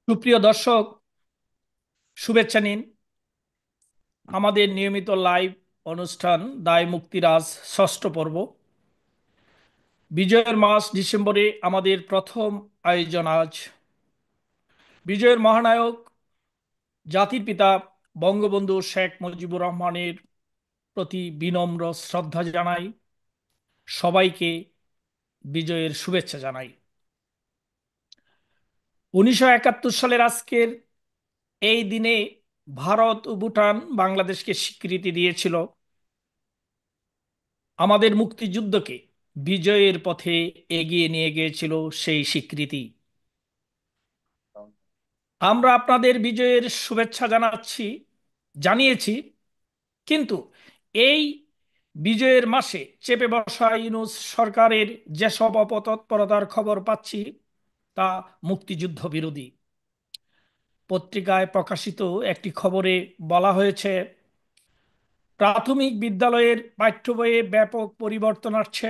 সুপ্রিয় দর্শক, শুভেচ্ছা নিন আমাদের নিয়মিত লাইভ অনুষ্ঠান দায় মুক্তিরাজ ষষ্ঠ পর্ব। বিজয়ের মাস ডিসেম্বরে আমাদের প্রথম আয়োজন। আজ বিজয়ের মহানায়ক জাতির পিতা বঙ্গবন্ধু শেখ মুজিবুর রহমানের প্রতি বিনম্র শ্রদ্ধা জানাই, সবাইকে বিজয়ের শুভেচ্ছা জানাই। 1971 সালের আজকের এই দিনে ভারত ও ভুটান বাংলাদেশকে স্বীকৃতি দিয়েছিল। আমাদের মুক্তিযুদ্ধকে বিজয়ের পথে এগিয়ে নিয়ে গিয়েছিল সেই স্বীকৃতি। আমরা আপনাদের বিজয়ের শুভেচ্ছা জানিয়েছি, কিন্তু এই বিজয়ের মাসে চেপে বসা ইউনূস সরকারের যেসব অপতৎপরতার খবর পাচ্ছি তা মুক্তিযুদ্ধ বিরোধী। পত্রিকায় প্রকাশিত একটি খবরে বলা হয়েছে, প্রাথমিক বিদ্যালয়ের পাঠ্য বইয়ে ব্যাপক পরিবর্তন আসছে।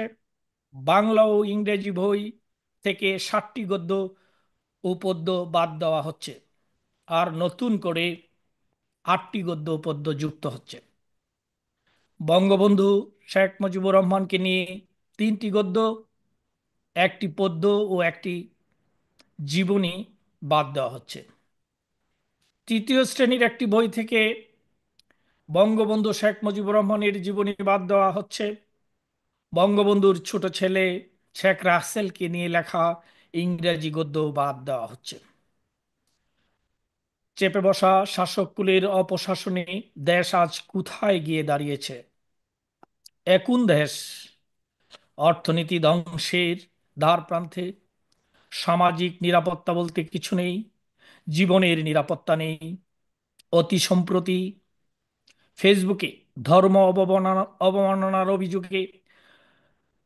বাংলা ও ইংরেজি বই থেকে 60টি গদ্য ও পদ্য বাদ দেওয়া হচ্ছে, আর নতুন করে 8টি গদ্য ও পদ্য যুক্ত হচ্ছে। বঙ্গবন্ধু শেখ মুজিবুর রহমানকে নিয়ে 3টি গদ্য, একটি পদ্য ও একটি জীবনী বাদ দেওয়া হচ্ছে। তৃতীয় শ্রেণীর একটি বই থেকে বঙ্গবন্ধু শেখ মুজিবুর রহমানের জীবনী বাদ দেওয়া হচ্ছে। বঙ্গবন্ধুর ছোট ছেলে শেখ রাসেলকে নিয়ে লেখা ইংরেজি গদ্য বাদ দেওয়া হচ্ছে। চেপে বসা শাসককুলের অপশাসনে দেশ আজ কোথায় গিয়ে দাঁড়িয়েছে? এখন দেশ অর্থনীতি ধ্বংসের দ্বারপ্রান্তে। সামাজিক নিরাপত্তা বলতে কিছু নেই, জীবনের নিরাপত্তা নেই। অতি সম্প্রতি ফেসবুকে ধর্ম অবমাননার অভিযোগে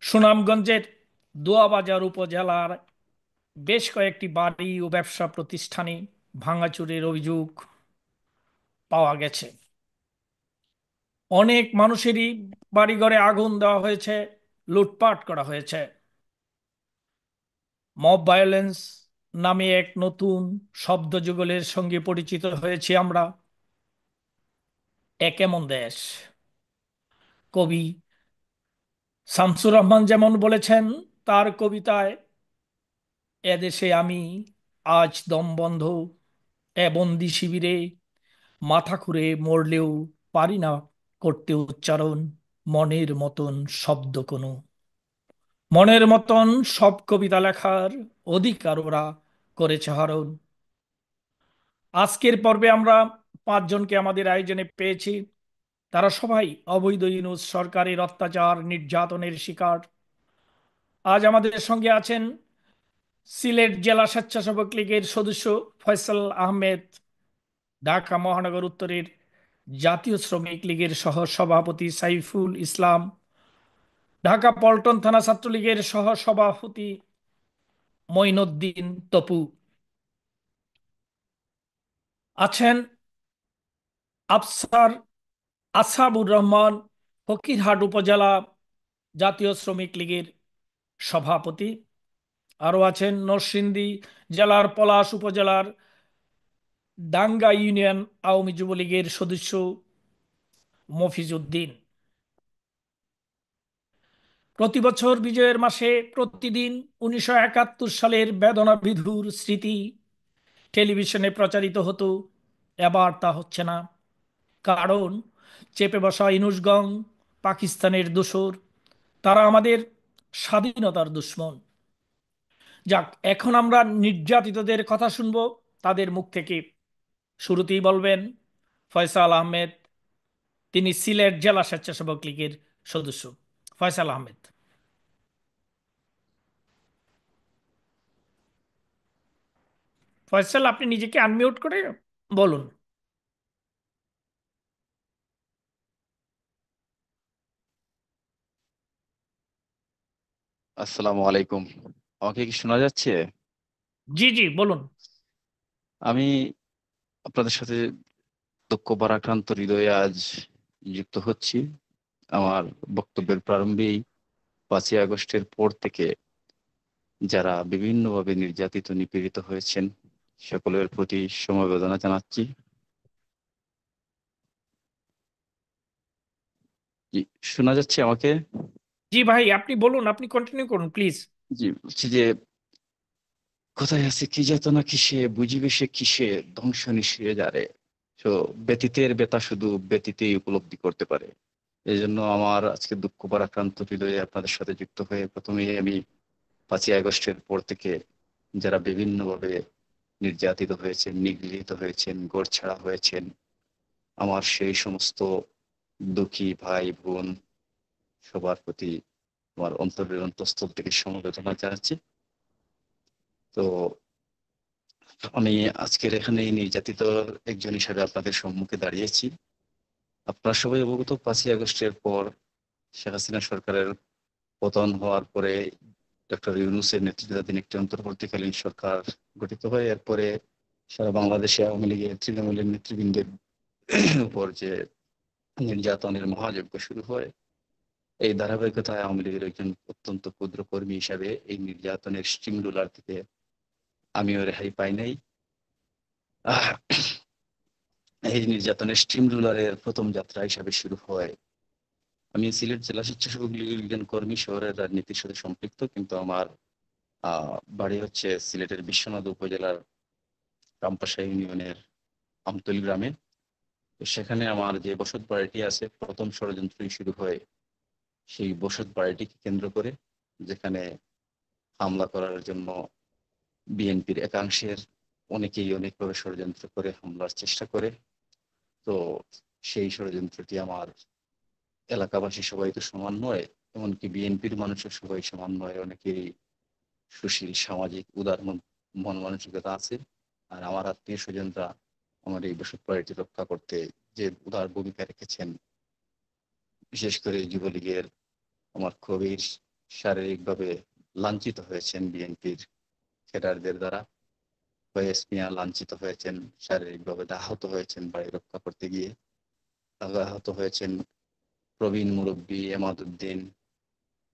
সুনামগঞ্জের দোয়াবাজার উপজেলার বেশ কয়েকটি বাড়ি ও ব্যবসা প্রতিষ্ঠানে ভাঙাচুরের অভিযোগ পাওয়া গেছে। অনেক মানুষেরই বাড়িঘরে আগুন দেওয়া হয়েছে, লুটপাট করা হয়েছে। মব ভায়োলেন্স নামে এক নতুন শব্দযুগলের সঙ্গে পরিচিত হয়েছি আমরা। এ কেমন দেশ? কবি শামসুর রহমান যেমন বলেছেন তার কবিতায়, এদেশে আমি আজ দম বন্ধ, এ বন্দি শিবিরে মাথা খুঁড়ে মরলেও পারি না করতে উচ্চারণ মনের মতন শব্দ কোনো। মনের মতন সব কবিতা লেখার অধিকার ওরা করেছে হরণ। আজকের পর্বে আমরা 5 জনকে আমাদের আয়োজনে পেয়েছি। তারা সবাই অবৈধ ইউনূস সরকারের অত্যাচার নির্যাতনের শিকার। আজ আমাদের সঙ্গে আছেন সিলেট জেলা স্বেচ্ছাসেবক লীগের সদস্য ফয়সাল আহমেদ, ঢাকা মহানগর উত্তরের জাতীয় শ্রমিক লীগের সহ সভাপতি সাইফুল ইসলাম, ঢাকা পল্টন থানা ছাত্রলীগের সহ সভাপতি মঈনুদ্দিন তপু, আছেন আফসার আসাবুর রহমান, ফকিরহাট উপজেলা জাতীয় শ্রমিক লীগের সভাপতি। আরও আছেন নরসিংদী জেলার পলাশ উপজেলার ডাঙ্গা ইউনিয়ন আওয়ামী যুবলীগের সদস্য মফিজ উদ্দিন। প্রতি বছর বিজয়ের মাসে প্রতিদিন 1971 সালের বেদনা বিধুর স্মৃতি টেলিভিশনে প্রচারিত হতো। এবার তা হচ্ছে না, কারণ চেপে বসা ইনুসগং পাকিস্তানের দোসর। তারা আমাদের স্বাধীনতার দুশ্মন। যাক, এখন আমরা নির্যাতিতদের কথা শুনবো তাদের মুখ থেকে। শুরুতেই বলবেন ফয়সাল আহমেদ, তিনি সিলেট জেলা স্বেচ্ছাসেবক লীগের সদস্য। ফয়সাল আহমেদ। ফয়সাল, আপনি নিজেকে আনমিউট করে বলুন। আসসালামু আলাইকুম। আমাকে কি শোনা যাচ্ছে? জি জি, বলুন। আমি আপনাদের সাথে দুঃখ ভারাক্রান্ত হৃদয়ে আজ যুক্ত হচ্ছি। আমার বক্তব্যের প্রারম্ভেই 5ই আগস্টের পর থেকে যারা বিভিন্নভাবে নির্যাতিত নিপীড়িত হয়েছেন সকলের প্রতি সমবেদনা জানাচ্ছি। জি, শোনা যাচ্ছে আমাকে? জি ভাই, আপনি বলুন, আপনি কন্টিনিউ করুন প্লিজ। জি, বলছি যে কোথায় আছে কি যাতনা কিসে, বুঝিবে সে কিসে, ধ্বংস নিঃশ্রিয়ে যারে। তো ব্যতীতের ব্যথা শুধু ব্যতীতেই উপলব্ধি করতে পারে। এই জন্য আমার আজকে দুঃখ ভারাক্রান্ত হৃদয়ে আপনাদের সাথে যুক্ত হয়ে প্রথমেই আমি 5ই আগস্টের পর থেকে যারা বিভিন্নভাবে নির্যাতিত হয়েছেন, নিগৃহীত হয়েছেন, ঘরছাড়া হয়েছেন, আমার সেই সমস্ত দুঃখী ভাই বোন সবার প্রতি আমার অন্তরের অন্তঃস্থল থেকে সমবেদনা জানাচ্ছি। তো আমি আজকের এখানে এই নির্যাতিত একজন হিসাবে আপনাদের সম্মুখে দাঁড়িয়েছি। আপনারা সবাই অবগত, 5ই আগস্টের পর শেখ হাসিনা সরকারের পতন হওয়ার পরে ডক্টর ইউনূসের নেতৃত্বাধীন একটি অন্তর্বর্তীকালীন সরকার গঠিত হয়। এরপরে সারা বাংলাদেশে আওয়ামী লীগের তৃণমূলের নেতৃবৃন্দের উপর যে নির্যাতনের মহাযজ্ঞ শুরু হয়, এই ধারাবাহিকতায় আওয়ামী লীগের একজন অত্যন্ত ক্ষুদ্র কর্মী হিসাবে এই নির্যাতনের স্টিম রোলার থেকে আমিও রেহাই পাই নাই। আহ, এই নির্যাতনের স্টিম রোলারের প্রথম যাত্রা হিসাবে শুরু হয়। আমি সিলেট জেলা স্বেচ্ছাসেবক লীগের একজন কর্মী, শহরের রাজনীতির সাথে সম্পৃক্ত, কিন্তু আমার বাড়ি হচ্ছে সিলেটের বিশ্বনাথ উপজেলার রামপাশা ইউনিয়নের আমতলী গ্রামে। তো সেখানে আমার যে বসত বাড়িটি আছে, প্রথম ষড়যন্ত্রই শুরু হয় সেই বসত বাড়িটিকে কেন্দ্র করে, যেখানে হামলা করার জন্য বিএনপির একাংশের অনেকেই অনেকভাবে ষড়যন্ত্র করে হামলার চেষ্টা করে। তো সেই ষড়যন্ত্রটি আমার এলাকাবাসী সবাই তো সমান নয়, এমনকি বিএনপির মানুষের সবাই সমান নয়, অনেকেই সুশীল, সামাজিক, উদার মন মানসিকতা আছে। আর আমার আত্মীয় স্বজনরা আমার এই বসত বাড়িটি রক্ষা করতে যে উদার ভূমিকা রেখেছেন, বিশেষ করে যুবলীগের আমার খুবই শারীরিকভাবে লাঞ্ছিত হয়েছেন বিএনপির ক্যাডারদের দ্বারা। ফয়েজ মিয়া লাঞ্ছিত হয়েছেন, শারীরিকভাবে আহত হয়েছেন বাড়ি রক্ষা করতে গিয়ে। আহত হয়েছেন প্রবীণ মুরব্বী এমাদউদ্দিন।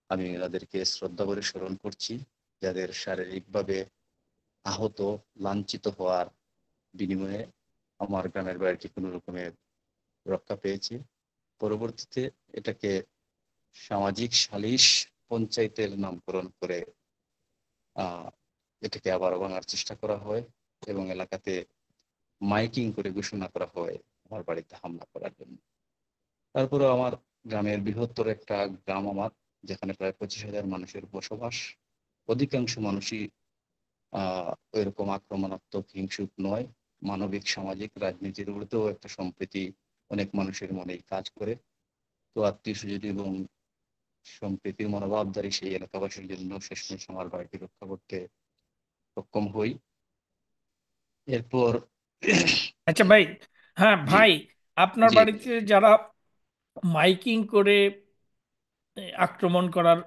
আমি তাদেরকে শ্রদ্ধা করে স্মরণ করছি, যাদের শারীরিকভাবে আহত, লাঞ্ছিত হওয়ার বিনিময়ে আমার গ্রামের বাড়িটি কোনো রকমের রক্ষা পেয়েছে। পরবর্তীতে এটাকে সামাজিক সালিশ পঞ্চায়েতের নামকরণ করে আহ এটাকে আবার ভাঙার চেষ্টা করা হয় এবং এলাকাতে মাইকিং করে ঘোষণা করা হয় আমার বাড়িতে হামলা করার জন্য। তারপরে আমার গ্রামের বৃহত্তর একটা গ্রাম আমার, যেখানে প্রায় 25,000 মানুষের বসবাস। অধিকাংশ মানুষই ওইরকম আক্রমণাত্মক, হিংসুক নয়। মানবিক, সামাজিক, রাজনীতির উর্ধেও একটা সম্প্রীতি অনেক মানুষের মনেই কাজ করে। তো আত্মীয় স্বজন এবং সম্প্রীতির মনোভাবধারী সেই এলাকাবাসীর জন্য শেষমেশ আমার বাড়িটি রক্ষা করতে সক্ষম হই। এরপর আচ্ছা ভাই, হ্যাঁ জি, ভাই, আপনার জি, বাড়িতে যারা মাইকিং করে আক্রমণ করার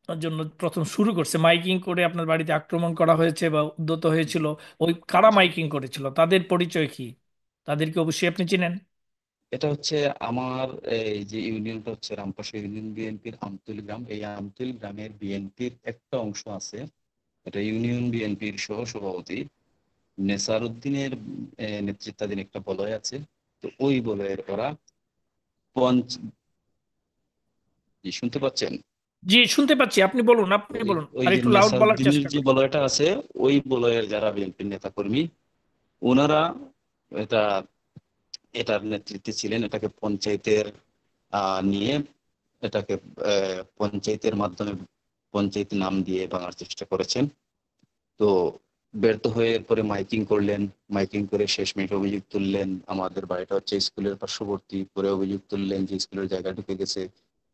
জন্য প্রথম শুরু করছে, মাইকিং করে আপনার বাড়িতে আক্রমণ করা হয়েছে বা উদ্যত হয়েছিল, ওই কারা জি। মাইকিং করেছিল, তাদের পরিচয় কি? তাদেরকে অবশ্যই আপনি চিনেন। এটা হচ্ছে আমার এই যে ইউনিয়নটা হচ্ছে রামপাশা ইউনিয়ন বিএনপির আমতলী গ্রাম। এই আমতলী গ্রামের বিএনপির একটা অংশ আছে, এটা ইউনিয়ন বিএনপির সহ সভাপতি নেসার উদ্দিনের নেতৃত্বাধীন একটা বলয় আছে। তো ওই বলয়ের ওরা পঞ্চ জি, শুনতে পাচ্ছেন? জি, শুনতে পাচ্ছি, আপনি বলুন, আপনি ওই বলুন, ওই আর যে একটু লাউড নেসার বলার উদ্দিনের চেষ্টা যে করুন। বলয়টা আছে, ওই বলয়ের যারা বিএনপির নেতা কর্মী, ওনারা এটা এটার নেতৃত্বে ছিলেন। এটাকে পঞ্চায়েতের নিয়ে এটাকে পঞ্চায়েতের মাধ্যমে পঞ্চায়েত নাম দিয়ে ভাঙার চেষ্টা করেছেন। তো ব্যর্থ হয়ে এরপরে মাইকিং করলেন। মাইকিং করে শেষমেশ অভিযোগ তুললেন, আমাদের বাড়িটা হচ্ছে স্কুলের পার্শ্ববর্তী, পরে অভিযোগ তুললেন যে স্কুলের জায়গা ঢুকে গেছে।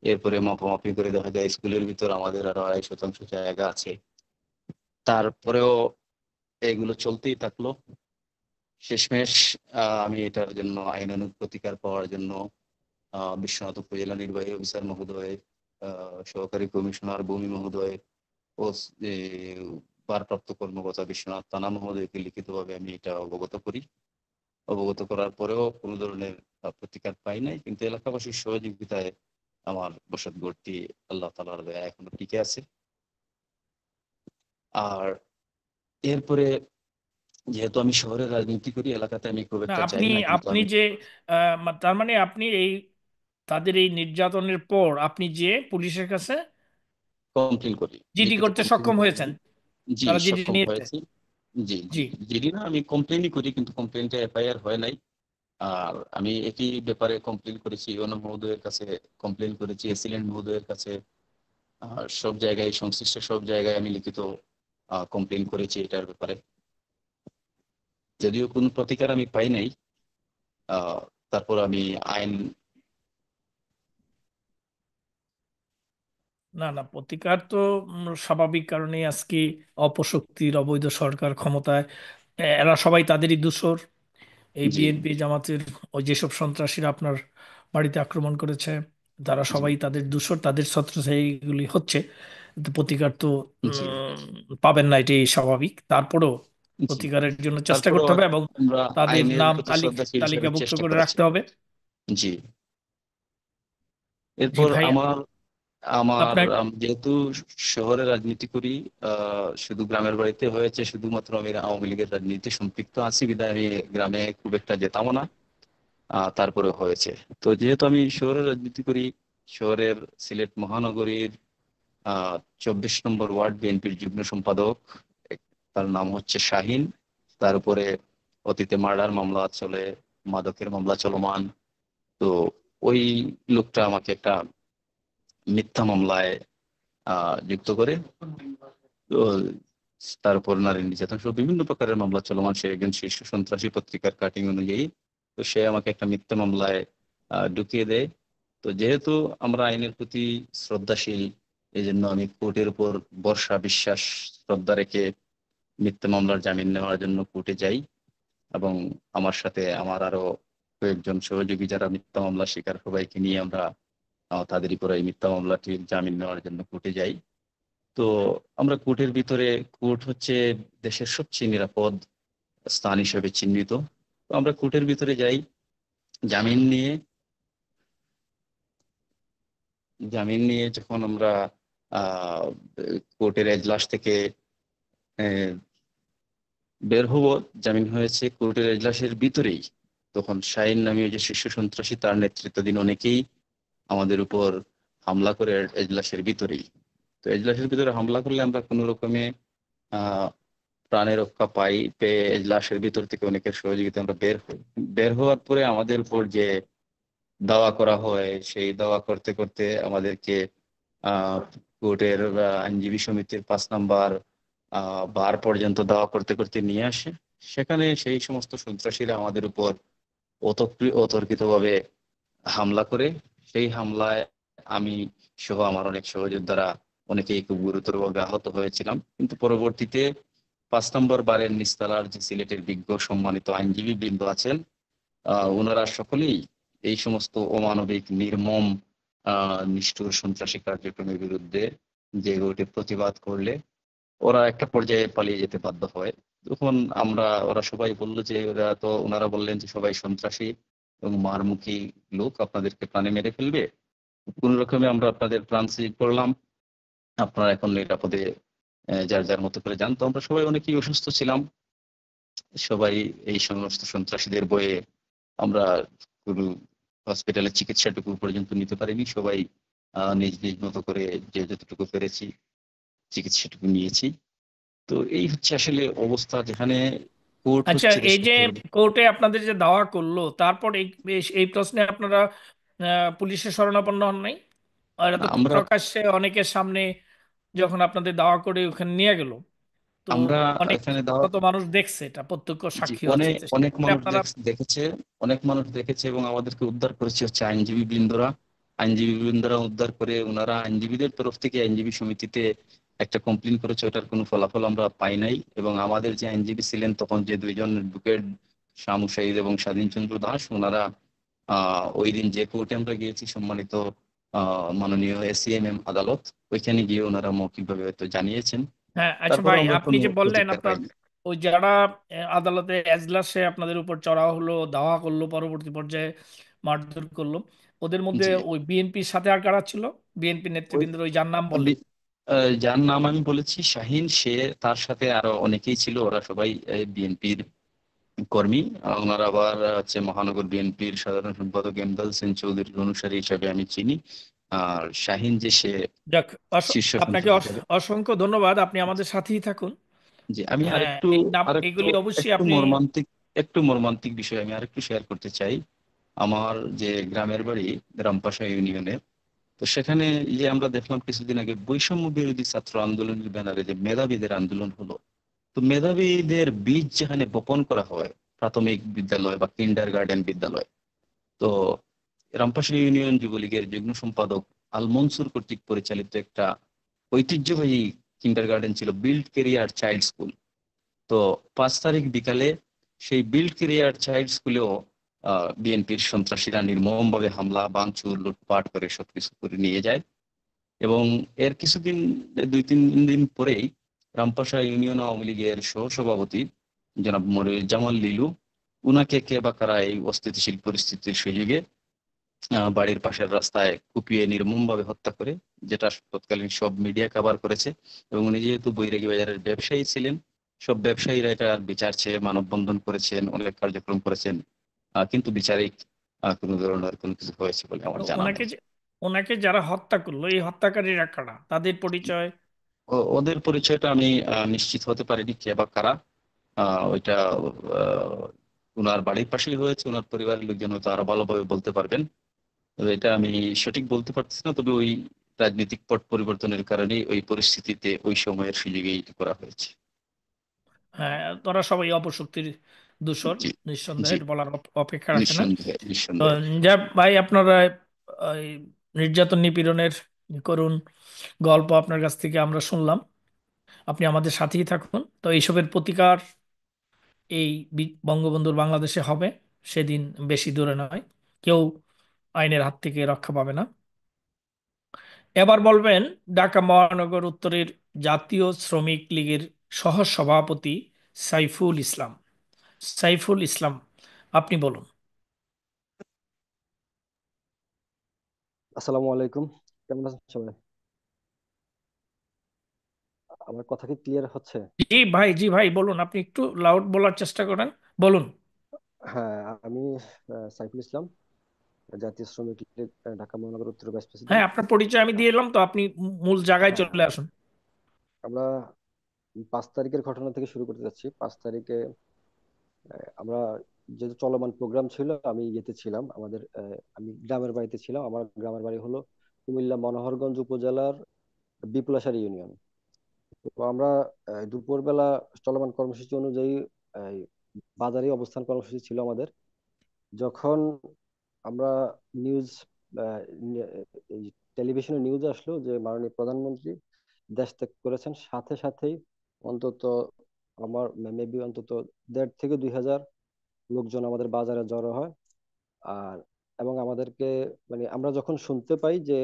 এরপরে মাপামাপি করে দেখা যায় স্কুলের ভিতর আমাদের আরো 2.5 শতাংশ জায়গা আছে। তারপরেও এগুলো চলতেই থাকলো। শেষমেশ আমি এটার জন্য আইনানুগ প্রতিকার পাওয়ার জন্য বিশ্বনাথ উপজেলা নির্বাহী অফিসার মহোদয়, সহকারী কমিশনার ভূমি মহোদয় ও এ, ভারপ্রাপ্ত কর্মকর্তা বিশ্বনাথ থানা মহোদয়কে লিখিতভাবে আমি এটা অবগত করি। অবগত করার পরেও কোনো ধরনের প্রতিকার পাই নাই, কিন্তু এলাকাবাসীর সহযোগিতায় আমার বসতঘরটি আল্লাহ তাআলার দয়ায় এখনো টিকে আছে। আর এরপরে যেহেতু আমি শহরে রাজনীতি করি, এলাকাতে আমি খুব না একটা আপনি যাই না, কিন্তু আপনি আমি যে তার মানে আপনি এই তাদের এই নির্যাতনের পর আপনি যে পুলিশের কাছে কমপ্লেন করি, জিডি লিখিত করতে কমপ্লেন সক্ষম করেছি। হয়েছেন? জি, তারা জিডি সক্ষম নিয়েছে? হয়েছি। জি জি, জি। জিডি না, আমি কমপ্লেনই করি, কিন্তু কমপ্লেনটা এফআইআর হয় নাই। আর আমি একই ব্যাপারে কমপ্লেন করেছি ইউনো মহোদয়ের কাছে, কমপ্লেন করেছি এসিলেন্ট মহোদয়ের কাছে। আর সব জায়গায়, সংশ্লিষ্ট সব জায়গায় আমি লিখিত কমপ্লেন করেছি এটার ব্যাপারে। যদিও কোনো প্রতিকার আমি পাই নাই, আহ, তারপর আমি আইন। না না, প্রতিকার তো স্বাভাবিক কারণে আজকে অপশক্তির অবৈধ সরকার ক্ষমতায়। এরা সবাই তাদেরই দোসর। এই জি বিএনপি জামাতের ওই যেসব সন্ত্রাসীরা আপনার বাড়িতে আক্রমণ করেছে, তারা জি সবাই তাদের দোসর, তাদের ছত্রছায়ায় এইগুলি হচ্ছে। কিন্তু প্রতিকার তো জি পাবেন না, এটাই স্বাভাবিক। তারপরেও জি, প্রতিকারের জন্য চেষ্টা তারপরও করতে হবে এবং আমরা তাদের আইনের নাম প্রতি শ্রদ্ধাশীল হিসেবে তালিকাভুক্ত চেষ্টা করে করেছি। রাখতে হবে। জি। জি এরপর ভাই। আমার আমার আপনার যেহেতু শহরে রাজনীতি করি, শুধু গ্রামের বাড়িতে হয়েছে, শুধুমাত্র আমি আওয়ামী লীগের রাজনীতিতে সম্পৃক্ত আছি বিধায় আমি গ্রামে খুব একটা যেতামও না। তারপরে হয়েছে। তো যেহেতু আমি শহরে রাজনীতি করি, শহরের সিলেট মহানগরীর 24 নম্বর ওয়ার্ড বিএনপির যুগ্ম সম্পাদক, তার নাম হচ্ছে শাহিন। তার উপরে অতীতে মার্ডার মামলা চলে, মাদকের মামলা চলমান। তো ওই লোকটা আমাকে একটা মিথ্যা মামলায় যুক্ত করে। তো তার উপর নারী নির্যাতন সহ বিভিন্ন প্রকারের মামলা চলমান, সে একজন শীর্ষ সন্ত্রাসী পত্রিকার কাটিং অনুযায়ী। তো সে আমাকে একটা মিথ্যা মামলায় ঢুকিয়ে দেয়। তো যেহেতু আমরা আইনের প্রতি শ্রদ্ধাশীল, এই জন্য আমি কোর্টের উপর ভরসা, বিশ্বাস, শ্রদ্ধা রেখে মিথ্যা মামলার জামিন নেওয়ার জন্য কোর্টে যাই। এবং আমার সাথে আমার আরো কয়েকজন সহযোগী যারা মিথ্যা মামলা শিকার, সবাইকে নিয়ে আমরা তাদেরই করে এই মিথ্যা মামলাটির জামিন নেওয়ার জন্য কোর্টে যাই। তো আমরা কোর্টের ভিতরে, কোর্ট হচ্ছে দেশের সবচেয়ে নিরাপদ স্থান হিসেবে চিহ্নিত। তো আমরা কোর্টের ভিতরে যাই জামিন নিয়ে। যখন আমরা আহ কোর্টের এজলাস থেকে আহ, বের হব, জামিন হয়েছে কোর্টের এজলাসের ভিতরেই, তখন শাহিন নামে ওই যে শীর্ষ সন্ত্রাসী, তার নেতৃত্বাধীন অনেকেই আমাদের উপর হামলা করে এজলাসের ভিতরেই। তো এজলাসের ভিতরে হামলা করলে আমরা কোনো রকমে আহ প্রাণে রক্ষা পাই, পেয়ে এজলাসের ভিতর থেকে অনেকের সহযোগিতা আমরা বের হই। বের হওয়ার পরে আমাদের উপর যে দাওয়া করা হয়, সেই দাওয়া করতে করতে আমাদেরকে আহ কোর্টের আইনজীবী সমিতির 5 নম্বর বার পর্যন্ত দাওয়া করতে করতে নিয়ে আসে। সেখানে সেই সমস্ত সন্ত্রাসীরা আমাদের উপর অতর্কিতভাবে হামলা করে। সেই হামলায় আমি সহ আমার অনেক সহযোদ্ধারা অনেকেই খুব গুরুতরভাবে আহত হয়েছিলাম। কিন্তু পরবর্তীতে 5 নম্বর বারের নিস্তালার যে সিলেটের বিজ্ঞ সম্মানিত আইনজীবী বৃন্দ আছেন, ওনারা সকলেই এই সমস্ত অমানবিক, নির্মম, নিষ্ঠুর সন্ত্রাসী কার্যক্রমের বিরুদ্ধে জেগে উঠে প্রতিবাদ করলে ওরা একটা পর্যায়ে পালিয়ে যেতে বাধ্য হয়। তখন ওরা সবাই বলল যে, ওনারা বললেন যে সবাই সন্ত্রাসী এবং মারমুখী লোক, আপনাদেরকে প্রাণে মেরে ফেলবে। কোন রকমে আমরা আপনাদের প্রাণ সিভ করলাম, আপনারা এখন নিরাপদে যার যার মতো করে যান। তো আমরা সবাই অনেকেই অসুস্থ ছিলাম, সবাই এই সমস্ত সন্ত্রাসীদের বয়ে আমরা কোনো হসপিটালের চিকিৎসাটুকু পর্যন্ত নিতে পারিনি। সবাই নিজ নিজ মতো করে যে যতটুকু পেরেছি চিকিৎসাটুকু নিয়েছি। তো এই হচ্ছে আসলে অবস্থা, যেখানে কোর্ট আচ্ছা, হচ্ছে এই দেশের যে সর্ব। কোর্টে আপনাদের যে দাওয়া করলো, তারপর এই এই প্রশ্নে আপনারা পুলিশের শরণাপন্ন হন নাই? আর এটা না, তো আমরা প্রকাশ্যে অনেকের সামনে যখন আপনাদের দাওয়া করে ওখানে নিয়ে গেল, তো আমরা অনেক এখানে কত মানুষ দেখছে, এটা প্রত্যক্ষ জি, সাক্ষী আছে, অনেক তো অনেক সেক্ষেত্রে মানুষ আপনারা। দেখেছে, অনেক মানুষ দেখেছে, এবং আমাদেরকে উদ্ধার করেছে হচ্ছে আইনজীবী বৃন্দরা। আইনজীবী বৃন্দরা উদ্ধার করে, ওনারা আইনজীবীদের তরফ থেকে আইনজীবী সমিতিতে একটা কমপ্লেন করেছে, ওটার কোনো ফলাফল আমরা পাই নাই। এবং আমাদের যে আইনজীবী ছিলেন তখন, যে দুইজন অ্যাডভোকেট, শামু শাহিদ এবং স্বাধীন চন্দ্র দাস, ওনারা ওই দিন যে কোর্টে আমরা গিয়েছি, সম্মানিত মাননীয় এসিএমএম আদালত, ওইখানে গিয়ে ওনারা মৌখিকভাবে হয়তো জানিয়েছেন। হ্যাঁ আচ্ছা তারপর ভাই, আমরা আপনি কোনো যে বললেন প্রতিকার আপনার পাইনি। ওই যারা আদালতে এজলাসে আপনাদের উপর চড়াও হলো, দাওয়া করলো, পরবর্তী পর্যায়ে মারধর করলো, ওদের মধ্যে জি, ওই বিএনপির সাথে আর কারা ছিল? বিএনপি ওই নেতৃবৃন্দের ওই যার নাম বললেন। যার নাম আমি বলেছি শাহিন, সে, তার সাথে আরো অনেকেই ছিল, ওরা সবাই বিএনপির কর্মী। ওনার আবার হচ্ছে মহানগর বিএনপির সাধারণ সম্পাদক এমদাদ হোসেন চৌধুরীর অনুসারী হিসাবে আমি চিনি। আর শাহিন যে, সে যাক, শীর্ষ আপনাকে সন্ত্রাসী হিসাবে। অসংখ্য ধন্যবাদ, আপনি আমাদের সাথেই থাকুন। যে আমি হ্যাঁ, আরেকটু এই নাম আরেকটু এগুলি অবশ্যই একটু আপনি। মর্মান্তিক একটু মর্মান্তিক বিষয় আমি আরেকটু শেয়ার করতে চাই। আমার যে গ্রামের বাড়ি রামপাশা ইউনিয়নে, তো সেখানে যে আমরা দেখলাম কিছুদিন আগে বৈষম্য বিরোধী ছাত্র আন্দোলনের ব্যানারে যে মেধাবীদের আন্দোলন হলো, তো মেধাবীদের বীজ যেখানে বপন করা হয়, প্রাথমিক বিদ্যালয় বা কিন্ডার গার্ডেন বিদ্যালয়, তো রামপাশা ইউনিয়ন যুবলীগের যুগ্ম সম্পাদক আল মনসুর কর্তৃক পরিচালিত একটা ঐতিহ্যবাহী কিন্ডার গার্ডেন ছিল বিল্ড কেরিয়ার চাইল্ড স্কুল। তো 5 তারিখ বিকালে সেই বিল্ড কেরিয়ার চাইল্ড স্কুলেও বিএনপির সন্ত্রাসীরা নির্মমভাবে হামলা ভাঙচুর লুটপাট করে সবকিছু করে নিয়ে যায়। এবং এর কিছুদিন, 2-3 দিন পরেই রামপাশা ইউনিয়ন আওয়ামী লীগের সহসভাপতি জনাব মনির জামাল লিলু, উনাকে কে বা কারা এই অস্থিতিশীল পরিস্থিতির সুযোগে বাড়ির পাশের রাস্তায় কুপিয়ে নির্মমভাবে হত্যা করে, যেটা তৎকালীন সব মিডিয়া কভার করেছে। এবং উনি যেহেতু বৈরাগী বাজারের ব্যবসায়ী ছিলেন, সব ব্যবসায়ীরা এটা বিচার চেয়ে মানববন্ধন করেছেন, অনেক কার্যক্রম করেছেন, কিন্তু বিচারিক কোনো ধরনের কোনো কিছু হয়েছে বলে তো আমার জানা নেই। ওনাকে যারা হত্যা করলো, এই হত্যাকারীরা কারা, তাদের পরিচয়? ওদের পরিচয়টা আমি নিশ্চিত হতে পারিনি কে বা কারা। ওইটা আহ, ওনার বাড়ির পাশেই হয়েছে, ওনার পরিবারের লোকজন হয়তো আরো ভালোভাবে বলতে পারবেন। তবে এটা আমি সঠিক বলতে পারতেছি না, তবে ওই রাজনৈতিক পট পরিবর্তনের কারণে ওই পরিস্থিতিতে ওই সময়ের সুযোগে এটি করা হয়েছে। হ্যাঁ, তোরা সবাই অপশক্তির দূষর, জি, নিঃসন্দেহে জি, এটা বলার অপেক্ষা রাখে না। নিঃসন্দেহে, তো নিঃসন্দেহে। যা ভাই, আপনারা এই নির্যাতন নিপীড়নের করুণ গল্প আপনার কাছ থেকে আমরা শুনলাম। আপনি আমাদের সাথেই থাকুন। তো এইসবের প্রতিকার এই বঙ্গবন্ধুর বাংলাদেশে হবে, সেদিন বেশি দূরে নয়। কেউ আইনের হাত থেকে রক্ষা পাবে না। এবার বলবেন ঢাকা মহানগর উত্তরের জাতীয় শ্রমিক লীগের সহ সভাপতি সাইফুল ইসলাম। সাইফুল ইসলাম, আপনি বলুন। আসসালামু আলাইকুম। কেমন আছেন সবাই? আমার কথা কি ক্লিয়ার হচ্ছে? জি ভাই, জি ভাই, বলুন। আপনি একটু লাউড বলার চেষ্টা করেন, বলুন। হ্যাঁ, আমি সাইফুল ইসলাম, জাতীয় শ্রমিক লীগ ঢাকা মহানগর উত্তর ভাইস হ্যাঁ, প্রেসিডেন্ট। আপনার পরিচয় আমি দিয়ে এলাম, তো আপনি মূল জায়গায় হ্যাঁ, চলে আসুন। আমরা 5 তারিখের ঘটনা থেকে শুরু করতে যাচ্ছি। 5 তারিখে আমরা, যেহেতু চলমান প্রোগ্রাম ছিল, আমি ইয়েতে ছিলাম, আমি গ্রামের বাড়িতে ছিলাম। আমার গ্রামের বাড়ি হলো কুমিল্লা মনোহরগঞ্জ উপজেলার বিপুলাশারী ইউনিয়ন। তো আমরা দুপুরবেলা চলমান কর্মসূচি অনুযায়ী এই, বাজারে অবস্থান কর্মসূচি ছিল আমাদের। যখন আমরা নিউজ, আহ, নি- এই টেলিভিশনে নিউজ আসলো যে মাননীয় প্রধানমন্ত্রী দেশ ত্যাগ করেছেন, সাথে সাথেই অন্তত আমার মেবি অন্তত 1,500 থেকে 2,000 লোকজন আমাদের বাজারে জড়ো হয়। আর এবং আমাদেরকে, মানে আমরা যখন শুনতে পাই যে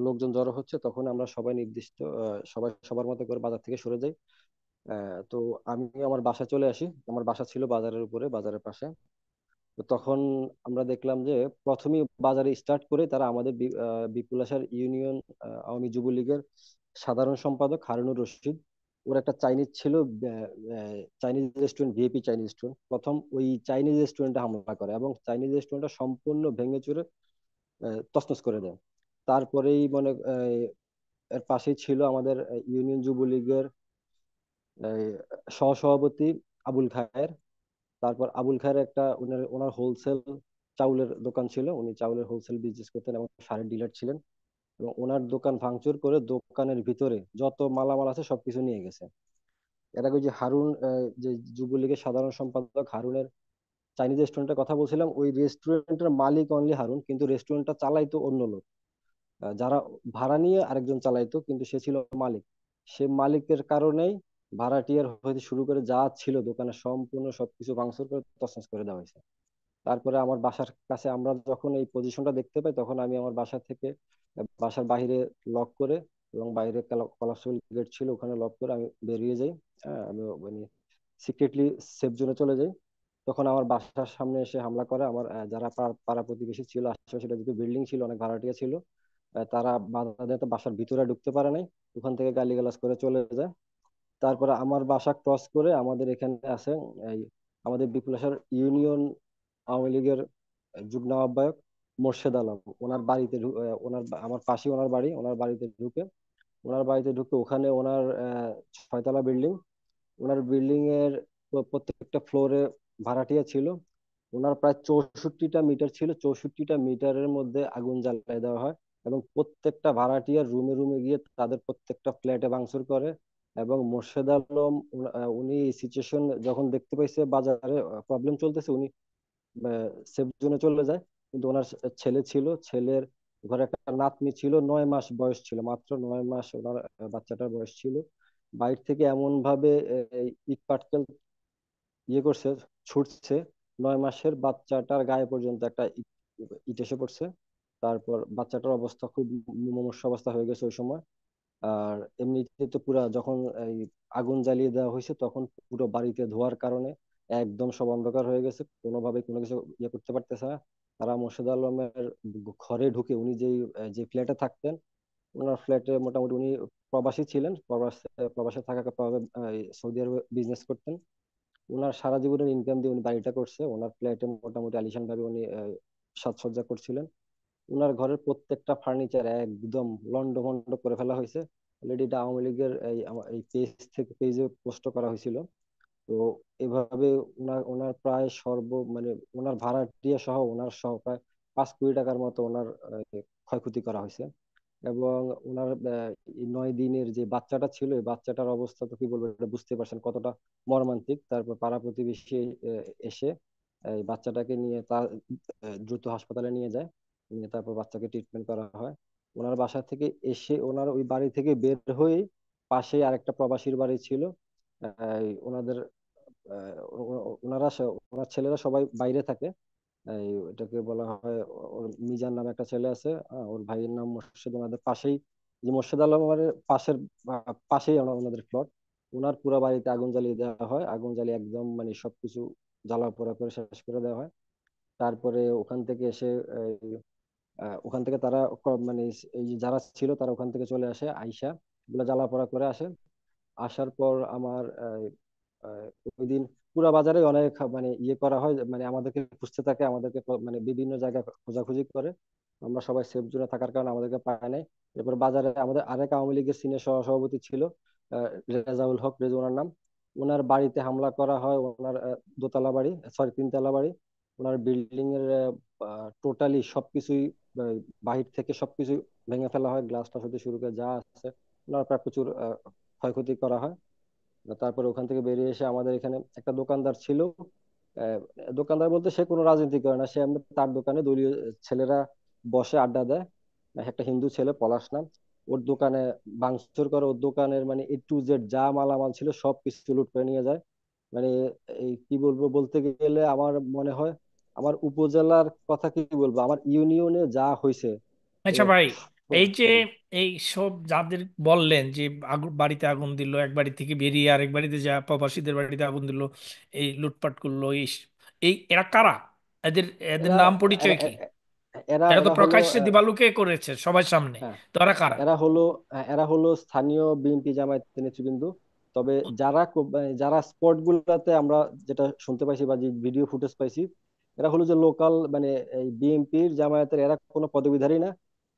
লোকজন জড়ো হচ্ছে, তখন আমরা সবাই সবাই সবার মতো করে বাজার থেকে সরে যাই। তো আমি আমার বাসায় চলে আসি। আমার বাসা ছিল বাজারের উপরে, বাজারের পাশে। তো তখন আমরা দেখলাম যে প্রথমেই বাজারে স্টার্ট করে তারা আমাদের বিপুলাশার ইউনিয়ন আওয়ামী যুবলীগের সাধারণ সম্পাদক হারুনুর রশিদ, ওর একটা চাইনিজ ছিল, Chinese restaurant, VIP Chinese restaurant, প্রথম ওই চাইনিজ রেস্টুরেন্টে হামলা করে এবং চাইনিজ রেস্টুরেন্টটা সম্পূর্ণ ভেঙে চুরে তছনছ করে দেয়। তারপরেই এর পাশেই ছিল আমাদের ইউনিয়ন যুবলীগের আহ, সহসভাপতি আবুল খায়ের। তারপর আবুল খায়ের একটা ওনার হোলসেল চাউলের দোকান ছিল, উনি চাউলের হোলসেল বিজনেস করতেন এবং সারের ডিলার ছিলেন। এবং ওনার দোকান ভাঙচুর করে দোকানের ভিতরে যত মালামাল আছে সবকিছু নিয়ে গেছে। এর আগে ওই যে হারুন, যে যুবলীগের সাধারণ সম্পাদক হারুনের চাইনিজ রেস্টুরেন্টের কথা বলছিলাম, ওই রেস্টুরেন্টের মালিক অনলি হারুন, কিন্তু রেস্টুরেন্টটা চালাইতো অন্য লোক। যারা ভাড়া নিয়ে আরেকজন চালাইতো, কিন্তু সে ছিল মালিক। সে মালিকের কারণেই ভাড়াটিয়ার হইতে শুরু করে যা ছিল দোকানে সম্পূর্ণ সবকিছু ভাঙচুর করে তছনছ করে দেওয়া হয়েছে। তারপরে আমার বাসার কাছে আমরা যখন এই পজিশনটা দেখতে পাই, তখন আমি আমার বাসা থেকে বাসার বাইরে লক করে, এবং বাইরে কলাপসিবল গেট ছিল, ওখানে লক করে আমি বেরিয়ে যাই। হ্যাঁ, আমি মানে সিক্রেটলি সেফ জোনে চলে যাই। তখন আমার বাসার সামনে এসে হামলা করে আমার যারা পাড়া প্রতিবেশী ছিল আশেপাশে, যেহেতু বিল্ডিং ছিল, অনেক ভাড়াটিয়া ছিল, তারা বাধা দেয়, তো বাসার ভিতরে ঢুকতে পারে নাই, ওখান থেকে গালিগালাজ করে চলে যায়। তারপরে আমার বাসা ক্রস করে আমাদের এখানে আছে এই আমাদের বিপ্লবেশ্বর ইউনিয়ন আওয়ামী লীগের যুগ্ম আহ্বায়ক মোর্শেদ আলম, ওনার বাড়িতে আমার পাশে ওনার বাড়ি, ওনার বাড়িতে ঢুকে ওখানে ওনার 6 তলা বিল্ডিং, ওনার বিল্ডিং এর প্রত্যেকটা ফ্লোরে ভাড়াটিয়া ছিল। ওনার প্রায় 64টা মিটার ছিল, 64টা মিটারের মধ্যে আগুন জ্বালিয়ে দেওয়া হয় এবং প্রত্যেকটা ভাড়াটিয়ার রুমে রুমে গিয়ে তাদের প্রত্যেকটা ফ্ল্যাটে ভাঙচুর করে। এবং মোর্শেদ আলম উনি এই সিচুয়েশন যখন দেখতে পাইছে বাজারে প্রবলেম চলতেছে, উনি সেফ জোনে চলে যায়। কিন্তু ওনার ছেলে ছিল, ছেলের ঘরে একটা নাতনি ছিল, 9 মাস বয়স ছিল, মাত্র 9 মাস ওনার বাচ্চাটার বয়স ছিল। বাইরে থেকে এমন ভাবে ইট পাটকেল করছে, ছুটছে, 9 মাসের বাচ্চাটার গায়ে পর্যন্ত একটা ইট ইট এসে পড়ছে। তারপর বাচ্চাটার অবস্থা খুব মুমূর্ষু অবস্থা হয়ে গেছে ওই সময়। আর এমনিতে তো পুরা যখন এই আগুন জ্বালিয়ে দেওয়া হয়েছে তখন পুরো বাড়িতে ধোঁয়ার কারণে একদম সব অন্ধকার হয়ে গেছে, কোনোভাবে কোনো কিছু করতে পারতেছে না। তারা মোর্শেদ আলমের ঘরে ঢুকে, উনি যে ফ্ল্যাটে থাকতেন, ওনার ফ্ল্যাটে মোটামুটি উনি প্রবাসী ছিলেন, প্রবাসে থাকা সৌদি আরবে বিজনেস করতেন। ওনার সারা জীবনের ইনকাম দিয়ে উনি বাড়িটা করছে, ওনার ফ্ল্যাটে মোটামুটি আলিশান ভাবে উনি সাজসজ্জা করছিলেন। ওনার ঘরের প্রত্যেকটা ফার্নিচার একদম লন্ডভন্ড করে ফেলা হয়েছে। অলরেডি এটা আওয়ামী লীগের এই পেজে পোস্ট করা হয়েছিল। তো এভাবে ওনার ওনার প্রায় মানে ওনার ভাড়াটিয়া সহ ওনার সহ প্রায় 5 কোটি টাকার মতো ওনার ক্ষয়ক্ষতি করা হয়েছে। এবং ওনার এই 9 দিনের যে বাচ্চাটা ছিল, এই বাচ্চাটার অবস্থা তো কি বলবো, এটা বুঝতে পারছেন কতটা মর্মান্তিক। তারপর পাড়া প্রতিবেশী এসে এই বাচ্চাটাকে নিয়ে তার দ্রুত হাসপাতালে নিয়ে যায়, নিয়ে তারপর বাচ্চাকে ট্রিটমেন্ট করা হয়। ওনার বাসা থেকে এসে ওনার ওই বাড়ি থেকে বের হয়ে পাশে আরেকটা প্রবাসীর বাড়ি ছিল। ওনাদের ওনার ছেলেরা সবাই বাইরে থাকে। ওটাকে বলা হয়, ওর মিজান নামে একটা ছেলে আছে, ওর ভাইয়ের নাম মোর্শেদ, ওনাদের পাশেই, যে মোর্শেদ আলমের পাশেই ওনাদের প্লট। ওনার পুরো বাড়িতে আগুন জ্বালিয়ে দেওয়া হয়, আগুন জ্বালিয়ে একদম মানে সবকিছু জ্বালা পোড়া করে শেষ করে দেওয়া হয়। তারপরে ওখান থেকে এসে ওখান থেকে তারা মানে এই যে যারা ছিল তারা ওখান থেকে চলে আসে, আইসা এগুলো জ্বালা পোড়া করে আসে। আসার পর আমার ওই দিন পুরা বাজারে অনেক মানে করা হয়, মানে আমাদেরকে খুঁজতে থাকে, আমাদেরকে মানে বিভিন্ন জায়গায় খোঁজাখুঁজি করে। আমরা সবাই সেফ জোনে থাকার কারণে আমাদেরকে পায় নাই। এরপর বাজারে আমাদের আরেক আওয়ামী লীগের সিনিয়র সহসভাপতি ছিল, রেজাউল হক, রেজু ওনার নাম। ওনার বাড়িতে হামলা করা হয়, ওনার দোতলা বাড়ি, সরি 3 তলা বাড়ি। ওনার বিল্ডিং এর টোটালি সবকিছুই আহ, বাহির থেকে সবকিছু ভেঙে ফেলা হয়, গ্লাসটা হতে শুরু করে যা আছে ওনার প্রায় প্রচুর ক্ষয়ক্ষতি করা হয়। তারপরে ওখান থেকে বেরিয়ে এসে আমাদের এখানে একটা দোকানদার ছিল। আহ, দোকানদার বলতে সে কোনো রাজনীতি করে না, সে এমনি তার দোকানে দলীয় ছেলেরা বসে আড্ডা দেয়। একটা হিন্দু ছেলে, পলাশ নাম। ওর দোকানে ভাঙচুর করে, ওর দোকানের মানে A to Z যা মালামাল ছিল সব কিছু লুট করে নিয়ে যায়। মানে এই কি বলবো, বলতে গেলে আমার মনে হয় আমার উপজেলার কথা কি বলবো, আমার ইউনিয়নে যা হয়েছে। আচ্ছা ভাই, এই যে এই সব যাদের বললেন যে আগুন, বাড়িতে আগুন দিল, এক বাড়ি থেকে বেরিয়ে আরেক বাড়িতে যা প্রবাসীদের বাড়িতে আগুন দিল, এই লুটপাট করলো, এই এই এরা কারা? এদের এদের এরা নাম পরিচয় এরা কি? এরা এরা তো এরা হলো প্রকাশ্যে দিবালোকে করেছে সবার সামনে, হ্যাঁ, তো এরা কারা? এরা হলো স্থানীয় বিএনপি জামায়াতের নেতৃবৃন্দ। তবে যারা স্পট গুলাতে আমরা যেটা শুনতে পাইছি বা যে ভিডিও ফুটেজ পাইছি, এরা হলো যে লোকাল মানে এই বিএনপির জামায়াতের, এরা কোনো পদবিধারী না।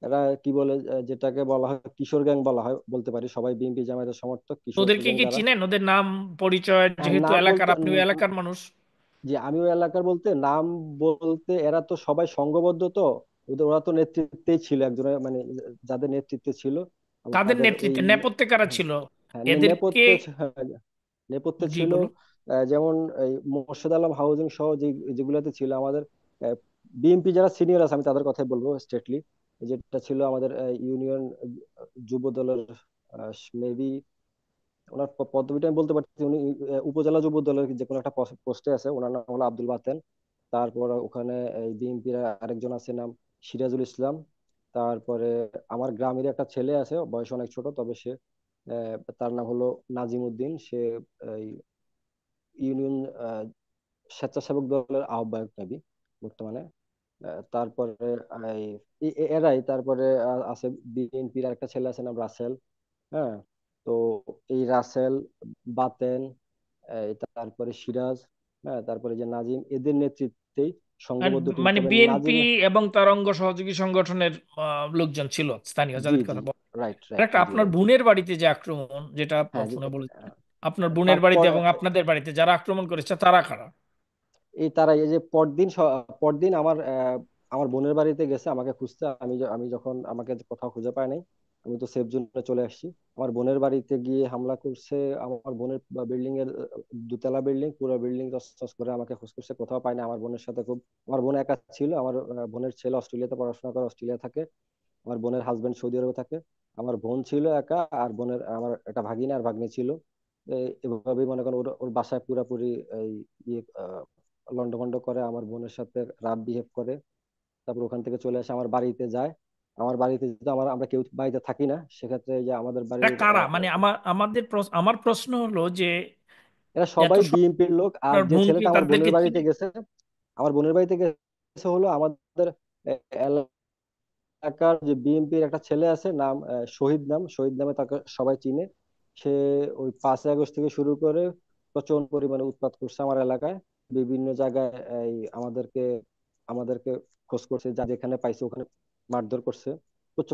এরা কি বলে, যেটাকে বলা হয় কিশোর গ্যাং বলা হয় বলতে পারি, সবাই বিএনপি জামায়াতের সমর্থক, কিশোর ওদেরকে গ্যাং কি যারা। চিনেন? ওদের নাম পরিচয়, যেহেতু নাম এলাকার, বলতে আপনি ওই এলাকার মানুষ। যে আমি ওই এলাকার বলতে নাম বলতে এরা তো সবাই সংঘবদ্ধ, তো ওরা তো নেতৃত্বেই ছিল একজনের মানে যাদের নেতৃত্বে ছিল তাদের আমাদের এই নেতৃত্বে নেপথ্যে কারা হ্যাঁ, ছিল হ্যাঁ, এদেরকে? নেপথ্যে হ্যাঁ, নেপথ্যে জি ছিল বলুন। যেমন এই মোর্শেদ আলম হাউজিং সহ যেগুলোতে ছিল আমাদের বিএনপি যারা সিনিয়র আছে, আমি তাদের কথাই বলবো স্ট্রেটলি। যেটা ছিল আমাদের ইউনিয়ন যুব দলের মেবি, ওনার পদবিটা আমি বলতে পারছি, উনি উপজেলা যুব দলের যে কোনো একটা পোস্টে আছে, ওনার নাম হলো আব্দুল বাতেন। তারপর ওখানে এই বিএনপির আরেকজন আছে, নাম সিরাজুল ইসলাম। তারপরে আমার গ্রামের একটা ছেলে আছে, বয়স অনেক ছোট, তবে সে তার নাম হলো নাজিম উদ্দিন, সে এই ইউনিয়ন স্বেচ্ছাসেবক দলের আহ্বায়ক নাবি বর্তমানে। তারপরে এরাই তারপরে আছে বিএনপির একটা ছেলে আছে নাম রাসেল। হ্যাঁ, তো এই রাসেল, বাতেন, তারপরে সিরাজ, হ্যাঁ, তারপরে যে নাজিম, এদের নেতৃত্বেই আর সংঘবদ্ধ টিম, মানে তবে বিএনপি নাজিমের। এবং তার অঙ্গ সহযোগী সংগঠনের লোকজন ছিল স্থানীয় জি যাদের জি, কথা বল। রাইট আর রাইট, একটা জি আপনার রাইট। বোনের বাড়িতে যে আক্রমণ, যেটা হ্যাঁ ফোনে বলেছিলেন, আহ, আপনার বোনের বাড়িতে তারপর এবং আপনাদের বাড়িতে যারা আক্রমণ করেছে তারা কারা? এই তারা এই যে পরদিন আমার বোনের বাড়িতে গেছে আমাকে খুঁজতে। আমি যখন আমাকে কোথাও খুঁজে পাই নাই, আমি তো সেফ জোনে চলে আসছি। আমার বোনের বাড়িতে গিয়ে হামলা করছে। আমার বোনের বিল্ডিং এর দোতলা বিল্ডিং, পুরো বিল্ডিং তছনছ করে আমাকে খোঁজ করছে, কোথাও পাই না। আমার বোনের সাথে খুব, আমার বোন একা ছিল। আমার বোনের ছেলে অস্ট্রেলিয়াতে পড়াশোনা করে, অস্ট্রেলিয়া থাকে। আমার বোনের হাজবেন্ড সৌদি আরবে থাকে। আমার বোন ছিল একা, আর আমার একটা ভাগিনা আর ভাগ্নি ছিল। এভাবেই মনে করেন ওর ওর বাসায় পুরাপুরি এই ইয়ে লন্ডভন্ড করে, আমার বোনের সাথে রাফ বিহেভ করে। তারপর ওখান থেকে চলে আসে আমার বাড়িতে যায়। আমার বাড়িতে তো আমরা কেউ বাড়িতে থাকি না, সেক্ষেত্রে যে আমাদের এরা বাড়ির কারা? মানে আমার প্রশ্ন হলো যে এরা এত সবাই সব বিএনপির লোক। আর আপনার যে বোন কি ছেলেটা আমার বোনের তাদেরকে বাড়িতে চিনে? গেছে, আমার বোনের বাড়িতে গেছে হলো আমাদের এলাকার যে বিএনপির একটা ছেলে আছে, নাম শহীদ, শহীদ নামে তাকে সবাই চিনে। সে ওই 5ই আগস্ট থেকে শুরু করে প্রচন্ড পরিমাণে উৎপাত করছে আমার এলাকায়। বিভিন্ন জায়গায় এই আমাদেরকে খোঁজ করছে, যা যেখানে পাইছে ওখানে মারধর করছে।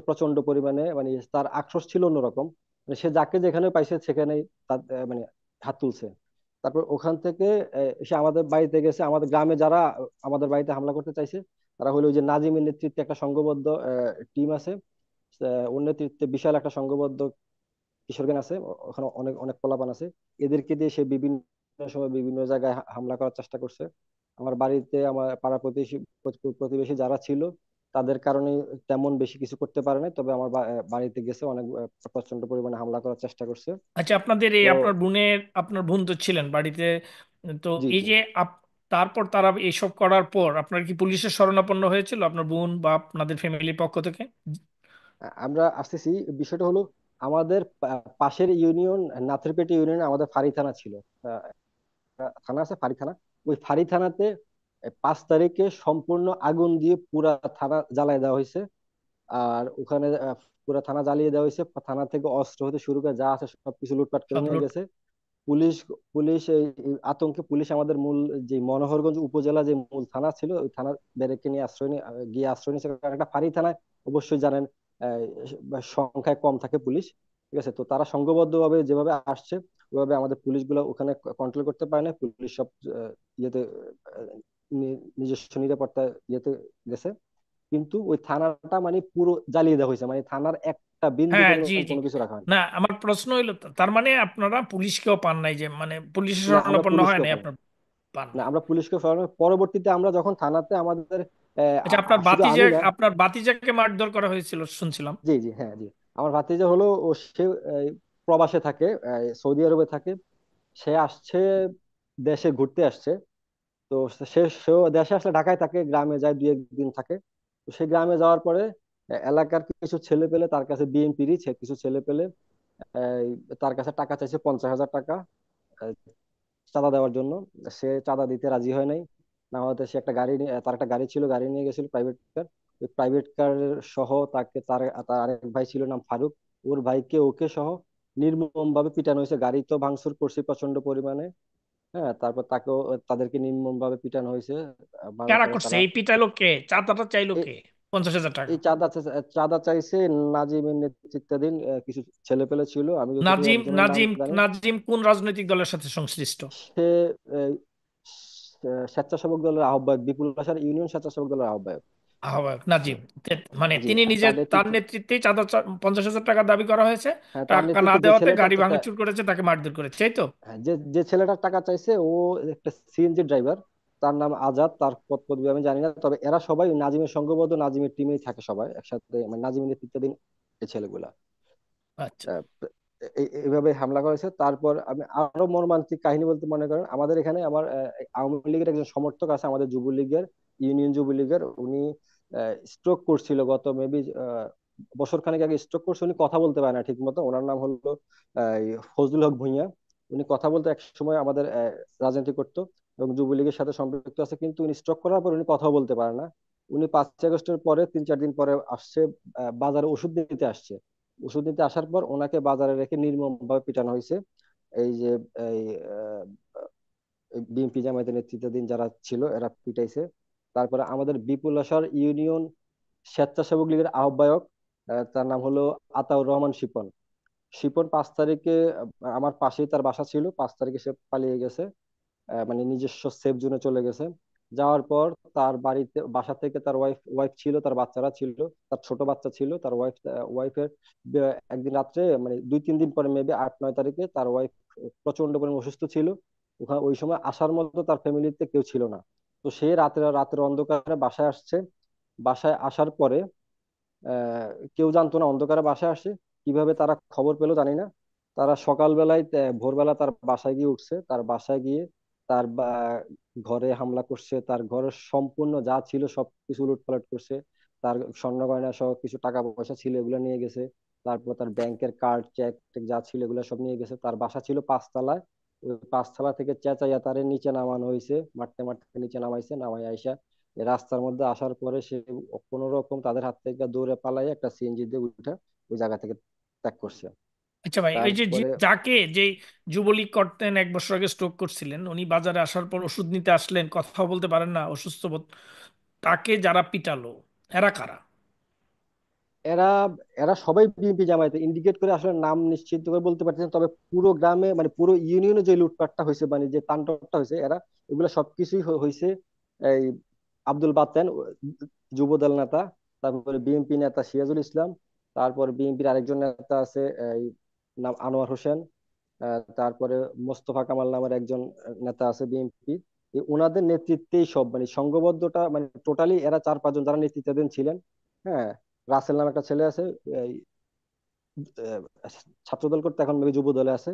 প্রচন্ড পরিমাণে, মানে তার আক্রোশ ছিল অন্যরকম। মানে সে যাকে যেখানে পাইছে সেখানেই তার মানে হাত তুলছে। তারপর ওখান থেকে সে আমাদের বাড়িতে গেছে। আমাদের গ্রামে যারা আমাদের বাড়িতে হামলা করতে চাইছে, তারা হলো ওই যে নাজিমের নেতৃত্বে একটা সংঘবদ্ধ টিম আছে। ওর নেতৃত্বে বিশাল একটা সংঘবদ্ধ কিশোর গ্যাং আছে। ওখানে অনেক অনেক পোলাপান আছে। এদেরকে দিয়ে সে বিভিন্ন সময় বিভিন্ন জায়গায় হামলা করার চেষ্টা করছে। আমার বাড়িতে আমার পাড়া প্রতিবেশী প্রতিবেশী যারা ছিল, তাদের কারণে তেমন বেশি কিছু করতে পারে না, তবে আমার বাড়িতে গেছে অনেক প্রচন্ড পরিমাণে হামলা করার চেষ্টা করছে। আচ্ছা, আপনাদের এই তো আপনার বোন তো ছিলেন বাড়িতে, তো জি এই জি, যে তারপর তারা এইসব করার পর আপনার কি পুলিশের শরণাপন্ন হয়েছিল আপনার বোন বা আপনাদের ফ্যামিলির পক্ষ থেকে? আমরা আসতেছি। বিষয়টা হলো আমাদের পাশের ইউনিয়ন, নাথেরপেটে ইউনিয়নে আমাদের ফাঁড়ি থানা ছিল। আহ, থানা আছে, ফাঁড়ি থানা। ওই ফাঁড়ি থানাতে 5 তারিখে সম্পূর্ণ আগুন দিয়ে পুরা থানা জ্বালায় দেওয়া হয়েছে। আর ওখানে পুরা থানা জ্বালিয়ে দেওয়া হয়েছে। থানা থেকে অস্ত্র হতে শুরু করে যা আছে সবকিছু লুটপাট করে সব নিয়ে লুট। গেছে। পুলিশ পুলিশ এই আতঙ্কে পুলিশ আমাদের মূল যে মনোহরগঞ্জ উপজেলা যে মূল থানা ছিল, ওই থানার ব্যারেককে নিয়ে গিয়ে আশ্রয় নিয়েছে। কারণ একটা ফাঁড়ি থানায় অবশ্যই জানেন সংখ্যায় কম থাকে পুলিশ। ঠিক আছে, তো তারা সংঘবদ্ধভাবে যেভাবে আসছে, ওইভাবে আমাদের পুলিশগুলো ওখানে কন্ট্রোল করতে পারে না। পুলিশ সব ইয়েতে নিজস্ব নিরাপত্তা ইয়েতে গেছে। কিন্তু ওই থানাটা মানে পুরো জ্বালিয়ে দেওয়া হয়েছে, মানে থানার একটা বিন্দু হ্যাঁ, জি পরিমাণ জি। কোনো কিছু রাখা হয়নি। না, আমার প্রশ্ন হইলো তার মানে আপনারা পুলিশকেও পান নাই, যে মানে পুলিশের না, আমরা শরণাপন্ন হয় পুলিশকে নাই পাই আপনার? পান না, নাই। আমরা পুলিশকে সরানোর পরবর্তীতে আমরা যখন থানাতে আমাদের আচ্ছা, শুধু আমি না। আপনার বাতিজাকে মারধর করা হয়েছিল শুনছিলাম। জি জি, হ্যাঁ জি। আমার ভাতিজা হলো ও সে প্রবাসে থাকে, সৌদি আরবে থাকে। সে আসছে, দেশে ঘুরতে আসছে। তো সেও দেশে আসলে ঢাকায় থাকে, গ্রামে যায় 2-1 দিন থাকে। তো সে গ্রামে যাওয়ার পরে এলাকার কিছু ছেলে পেলে তার কাছে, বিএনপিরই কিছু ছেলে পেলে তার কাছে টাকা চাইছে, 50,000 টাকা চাঁদা দেওয়ার জন্য। সে চাঁদা দিতে রাজি হয় নাই। না হতে সে একটা গাড়ি তার একটা গাড়ি ছিল, গাড়ি নিয়ে গেছিল, প্রাইভেট কার। ওই প্রাইভেট কার সহ তাকে, তার আরেক ভাই ছিল নাম ফারুক, ওর ভাইকে ওকে সহ নির্মম ভাবে পিটানো হয়েছে। গাড়ি তো ভাঙচুর করছে প্রচন্ড পরিমাণে। হ্যাঁ, তারপর তাদেরকে নির্মম ভাবে পিটানো হয়েছে। ভালো কারা করে করছে? তারা এই পিটালো কে? চাঁদাটা চাইলো এই কে? 50,000 টাকা? এই চাঁদা চাইছে নাজিমের নেতৃত্বাধীন কিছু ছেলে পেলে ছিল। আমি যতটুকু নাজিম একজনের নাম নাজিম জানি। নাজিম কোন রাজনৈতিক দলের সাথে সংশ্লিষ্ট? সে এই, স্বেচ্ছাসেবক দলের আহ্বায়ক, বিপুল আসার ইউনিয়ন স্বেচ্ছাসেবক দলের আহ্বায়ক। আহ্বায়ক নাজিম। মানে জি, তিনি নিজে তার তার নেতৃত্বে। নেতৃত্বেই চাঁদা 50,000 টাকা দাবি করা হয়েছে। হ্যাঁ, তার টাকা না নেতৃত্বে যে দেওয়াতে ছেলেটা গাড়ি ভাঙচুর করেছে, তাকে মারধর করেছে, তাই তো? হ্যাঁ, যে ছেলেটার টাকা চাইছে, ও একটা সিএনজি ড্রাইভার। তার নাম আজাদ। তার পদ পদবি আমি জানি না, তবে এরা সবাই নাজিমের সংঘবদ্ধ, নাজিমের টিমেই থাকে সবাই একসাথে, মানে নাজিমের নেতৃত্বাধীন এই ছেলেগুলা। আচ্ছা। আহ, এইভাবে হামলা করেছে। তারপর আমি আরো মর্মান্তিক কাহিনী বলতে, মনে করেন আমাদের এখানে আমার আওয়ামী লীগের একজন সমর্থক আছে, আমাদের যুবলীগের, ইউনিয়ন যুবলীগের। উনি স্ট্রোক করছিল গত মেবি বছর খানেক আগে স্ট্রোক করছে। উনি কথা বলতে পারে না ঠিক মতো। ওনার নাম হলো ফজলুল হক ভুঁইয়া। উনি কথা বলতে এক সময় আমাদের রাজনীতি করতো এবং যুবলীগের সাথে সম্পৃক্ত আছে, কিন্তু উনি স্ট্রোক করার পর উনি কথাও বলতে পারে না। উনি 5ই আগস্টের পরে 3-4 দিন পরে আসছে, বাজারে ওষুধ নিতে আসছে। ওষুধ নিতে আসার পর ওনাকে বাজারে রেখে নির্মমভাবে পিটানো হয়েছে। এই যে এই বিএনপি জামায়াতের নেতৃত্বাধীন যারা ছিল এরা পিটাইছে। তারপরে আমাদের বিপুলাশার ইউনিয়ন স্বেচ্ছাসেবক লীগের আহ্বায়ক, তার নাম হলো আতাউর রহমান শিপন। শিপন 5 তারিখে আমার পাশেই তার বাসা ছিল, 5 তারিখে সে পালিয়ে গেছে। মানে নিজস্ব সেফ জোনে চলে গেছে। যাওয়ার পর তার বাড়িতে, বাসা থেকে তার ওয়াইফ ওয়াইফ ছিল, তার বাচ্চারা ছিল, তার ছোট বাচ্চা ছিল। তার ওয়াইফের একদিন রাত্রে, মানে 2-3 দিন পরে, মেবি 8-9 তারিখে তার ওয়াইফ প্রচন্ড পরিমাণে অসুস্থ ছিল। ওখানে ওই সময় আসার মতো তার ফ্যামিলিতে কেউ ছিল না। তো সে রাতের রাতের অন্ধকারে বাসায় আসছে। বাসায় আসার পরে আহ কেউ জানতো না অন্ধকারে বাসায় আসে। কিভাবে তারা খবর পেলো জানি না। তারা সকালবেলায় ভোরবেলা তার বাসায় গিয়ে উঠছে, তার বাসায় গিয়ে তার ঘরে হামলা করছে, তার ঘরের সম্পূর্ণ যা ছিল সবকিছু লুটপাট করছে। তার স্বর্ণ গয়না সহ কিছু টাকা পয়সা ছিল এগুলো নিয়ে গেছে। তারপর তার ব্যাংকের কার্ড, চেক টেক যা ছিল এগুলো সব নিয়ে গেছে। তার বাসা ছিল 5 তলায়। ওই 5 তলা থেকে চেঁচাইয়া তারে নিচে নামানো হয়েছে, মারতে মারতে নিচে নামাইছে। নামাই আইসা এই রাস্তার মধ্যে আসার পরে সে কোনো রকম তাদের হাত থেকে দৌড়ে পালাই একটা সিএনজি দিয়ে উঠে ওই জায়গা থেকে ত্যাগ করছে। আচ্ছা ভাই, ওই যে তারপরে যাকে যে যুবলীগ করতেন, 1 বছর আগে স্ট্রোক করছিলেন, উনি বাজারে আসার পর ওষুধ নিতে আসলেন, কথা বলতে পারেন না, অসুস্থ বোধ, তাকে যারা পিটালো, এরা কারা? এরা এরা সবাই বিএনপি জামায়াতে, ইন্ডিকেট করে আসলে নাম নিশ্চিত করে বলতে পারতেছেন, তবে পুরো গ্রামে মানে পুরো ইউনিয়নে যে লুটপাটটা হয়েছে, মানে যে তাণ্ডবটা হয়েছে, এরা এগুলো সবকিছুই হয়েছে এই আব্দুল বাতেন, যুবদল নেতা। তারপরে বিএনপি নেতা সিরাজুল ইসলাম। তারপর বিএনপির আরেকজন নেতা আছে, এই নাম আনোয়ার হোসেন। তারপরে মোস্তফা কামাল নামের একজন নেতা আছে বিএনপি। ওনাদের নেতৃত্বেই সব, মানে সংঘবদ্ধটা, মানে টোটালি এরা 4-5 জন যারা নেতৃত্বাধীন ছিলেন। হ্যাঁ, রাসেল নামে একটা ছেলে আছে, এই, আহ, ছাত্রদল করতে এখন মেবি যুব দলে আছে।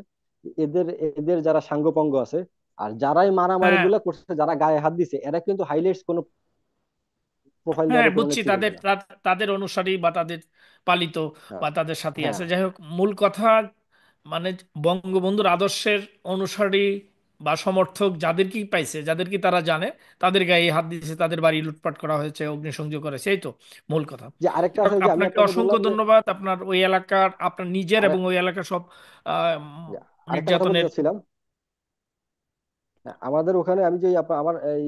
এদের এদের যারা সাঙ্গপাঙ্গ আছে, আর যারাই মারামারি হ্যাঁ, গুলা করছে, যারা গায়ে হাত দিছে, এরা কিন্তু হাইলাইটস কোনো প্রোফাইল হ্যাঁ লেভেল কোনো বুঝছি, নেত্রী তাদের না। তাদের অনুসারী বা তাদের পালিত হ্যাঁ, বা তাদের সাথী হ্যাঁ, আছে। যাই হোক, মূল কথা মানে বঙ্গবন্ধুর আদর্শের অনুসারী বা সমর্থক যাদেরকেই পাইছে, যাদেরকে তারা জানে, তাদের গায়ে হাত দিয়েছে, তাদের বাড়ি লুটপাট করা হয়েছে, অগ্নিসংযোগ করেছে, এই তো মূল কথা। যে আরেকটা যাই হোক, আছে, ওই যে আমি আপনাকে আপনাকে অসংখ্য বললাম যে, ধন্যবাদ। আপনার ওই এলাকার, আপনার নিজের আরে এবং ওই এলাকার সব আহ, যে আরেকটা কথা বলতে নির্যাতনের। চাচ্ছিলাম। হ্যাঁ, আমাদের ওখানে আমি যে আমার এই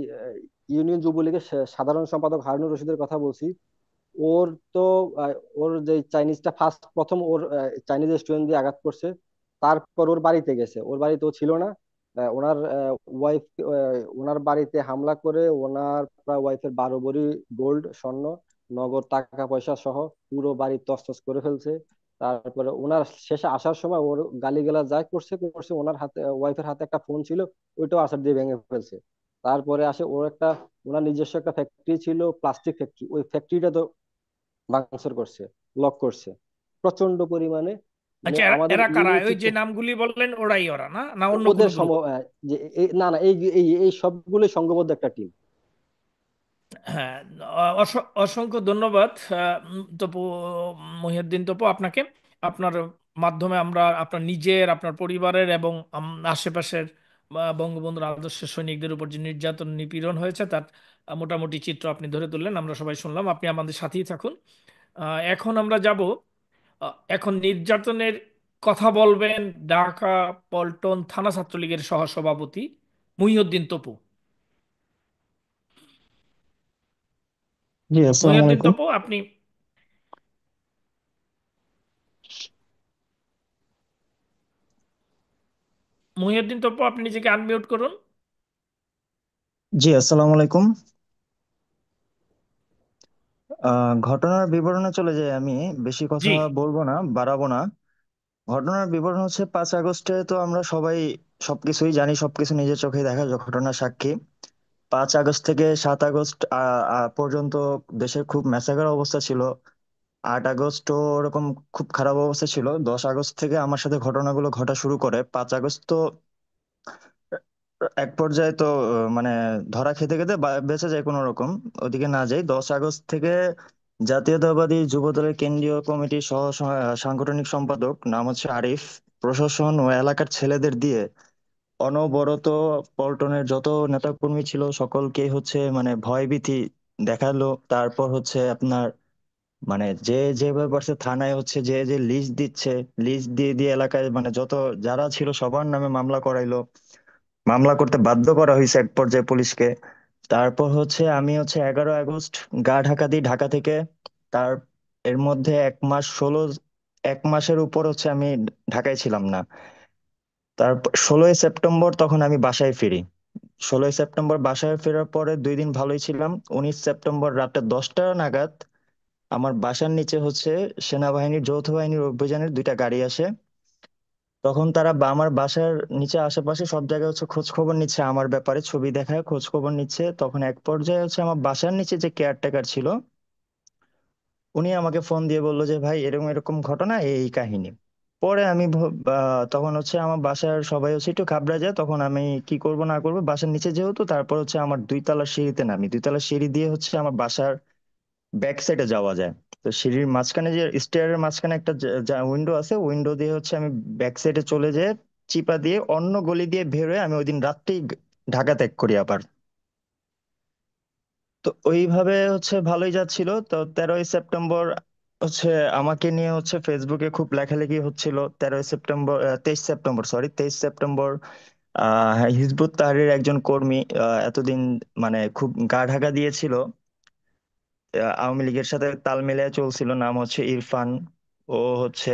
ইউনিয়ন যুবলীগের সাধারণ সম্পাদক হারুনুর রশিদের কথা বলছি। ওর তো ওর যে চাইনিজটা ফার্স্ট প্রথম ওর চাইনিজ রেস্টুরেন্ট দিয়ে আঘাত করছে। তারপর ওর বাড়িতে গেছে, ওর বাড়িতে ও ছিল না। ওনার ওয়াইফ, ওনার বাড়িতে হামলা করে ওনার প্রায় ওয়াইফের 12 ভরি গোল্ড, স্বর্ণ, নগদ টাকা পয়সা সহ পুরো বাড়ি তছনছ করে ফেলছে। তারপরে ওনার শেষে আসার সময় ওর গালিগালাজ যা করছে করছে, ওনার হাতে, ওয়াইফের হাতে একটা ফোন ছিল, ওইটাও আছাড় দিয়ে ভেঙে ফেলছে। তারপরে আসে ওর একটা, ওনার নিজস্ব একটা ফ্যাক্টরি ছিল, প্লাস্টিক ফ্যাক্টরি, ওই ফ্যাক্টরিটা তো ভাঙচুর করছে, লক করছে প্রচন্ড পরিমাণে। মানে আচ্ছা, এরা আমাদের এরা কারা? ইউনিয়ন ওই যে নামগুলি বললেন, ওরাই ওরা না, না অন্য ওদের কোনো গ্রুপ? যে না না, এই এই এই সবগুলো সংঘবদ্ধ একটা টিম। হ্যাঁ, অসংখ্য ধন্যবাদ তপু, মহিউদ্দিন তপু, আপনাকে। আপনার মাধ্যমে আমরা আপনার নিজের, আপনার পরিবারের এবং আশেপাশের বঙ্গবন্ধুর আদর্শ সৈনিকদের উপর যে নির্যাতন নিপীড়ন হয়েছে তার মোটামুটি চিত্র আপনি ধরে তুললেন, আমরা সবাই শুনলাম। আপনি আমাদের সাথেই থাকুন। এখন আমরা যাব, এখন নির্যাতনের কথা বলবেন ঢাকা পল্টন থানা ছাত্রলীগের সহসভাপতি মহিউদ্দিন তপু। জি, আসসালামু মহিউদ্দিন আলাইকুম। তপু, আপনি, মহিউদ্দিন তপু, আপনি নিজেকে আনমিউট করুন। জি, আসসালামু আলাইকুম। ঘটনার বিবরণে চলে যাই আমি। বেশি জি। কথা বলবো না, বাড়াবো না। ঘটনার বিবরণ হচ্ছে 5 আগস্টে তো আমরা সবাই সবকিছুই জানি, সবকিছু নিজের চোখে দেখা ঘটনার সাক্ষী। 5 আগস্ট থেকে 7 আগস্ট পর্যন্ত দেশের খুব ম্যাসাকার অবস্থা ছিল। 8 আগস্টও ওরকম খুব খারাপ অবস্থা ছিল। 10 আগস্ট থেকে আমার সাথে ঘটনাগুলো ঘটা শুরু করে। 5 আগস্ট তো এক পর্যায়ে তো মানে ধরা খেতে খেতে বেঁচে যায় কোনো রকম, ওদিকে না যাই। 10 আগস্ট থেকে জাতীয়তাবাদী যুবদলের কেন্দ্রীয় কমিটির সাংগঠনিক সম্পাদক, নাম হচ্ছে আরিফ, প্রশাসন ও এলাকার ছেলেদের দিয়ে অনবরত পল্টনের যত নেতাকর্মী ছিল সকলকে হচ্ছে মানে ভয়ভীতি দেখালো। তারপর হচ্ছে আপনার মানে যে যেভাবে পারছে থানায় হচ্ছে যে যে লিস্ট দিচ্ছে, লিস্ট দিয়ে দিয়ে এলাকায় মানে যত যারা ছিল সবার নামে মামলা করাইলো, মামলা করতে বাধ্য করা হয়েছে এক পর্যায়ে পুলিশকে। তারপর হচ্ছে আমি হচ্ছে 11 আগস্ট গা ঢাকা দিই ঢাকা থেকে। তার এর মধ্যে 1 মাসের উপর হচ্ছে আমি ঢাকায় ছিলাম না। তারপর 16ই সেপ্টেম্বর তখন আমি বাসায় ফিরি। 16ই সেপ্টেম্বর বাসায় ফেরার পরে 2 দিন ভালোই ছিলাম। 19 সেপ্টেম্বর রাতে 10টা নাগাদ আমার বাসার নিচে হচ্ছে সেনাবাহিনীর যৌথ বাহিনীর অভিযানের 2টা গাড়ি আসে। তখন তারা আমার বাসার নিচে আশেপাশে সব জায়গায় হচ্ছে খোঁজ খবর নিচ্ছে, আমার ব্যাপারে ছবি দেখায় খোঁজ খবর নিচ্ছে। তখন এক পর্যায়ে হচ্ছে আমার বাসার নিচে যে কেয়ারটেকার ছিল, উনি আমাকে ফোন দিয়ে বললো যে ভাই এরকম এরকম ঘটনা, এই এই কাহিনী। পরে আমি তখন হচ্ছে আমার বাসার সবাই হচ্ছে একটু ঘাবড়ে যায়। তখন আমি কি করব না করবো, বাসার নিচে যেহেতু, তারপর হচ্ছে আমার 2 তলার সিঁড়িতে নামি। 2 তলার সিঁড়ি দিয়ে হচ্ছে আমার বাসার ব্যাক সাইডে যাওয়া যায়। তো সিঁড়ির মাঝখানে যে স্টেয়ারের মাঝখানে একটা উইন্ডো আছে, উইন্ডো দিয়ে হচ্ছে আমি ব্যাক সাইডে চলে যেয়ে চিপা দিয়ে অন্য গলি দিয়ে বের হয়ে আমি ওই দিন রাত্রেই ঢাকা ত্যাগ করি আবার। তো ওইভাবে হচ্ছে ভালোই যাচ্ছিল। তো 13ই সেপ্টেম্বর হচ্ছে আমাকে নিয়ে হচ্ছে ফেসবুকে খুব লেখালেখি হচ্ছিল। 13ই সেপ্টেম্বর 23 সেপ্টেম্বর, সরি 23 সেপ্টেম্বর হিজবুত তাহরীর একজন কর্মী এতদিন মানে খুব গা ঢাকা দিয়েছিল, আওয়ামী লীগের সাথে তাল মিলিয়ে চলছিল, নাম হচ্ছে ইরফান। ও হচ্ছে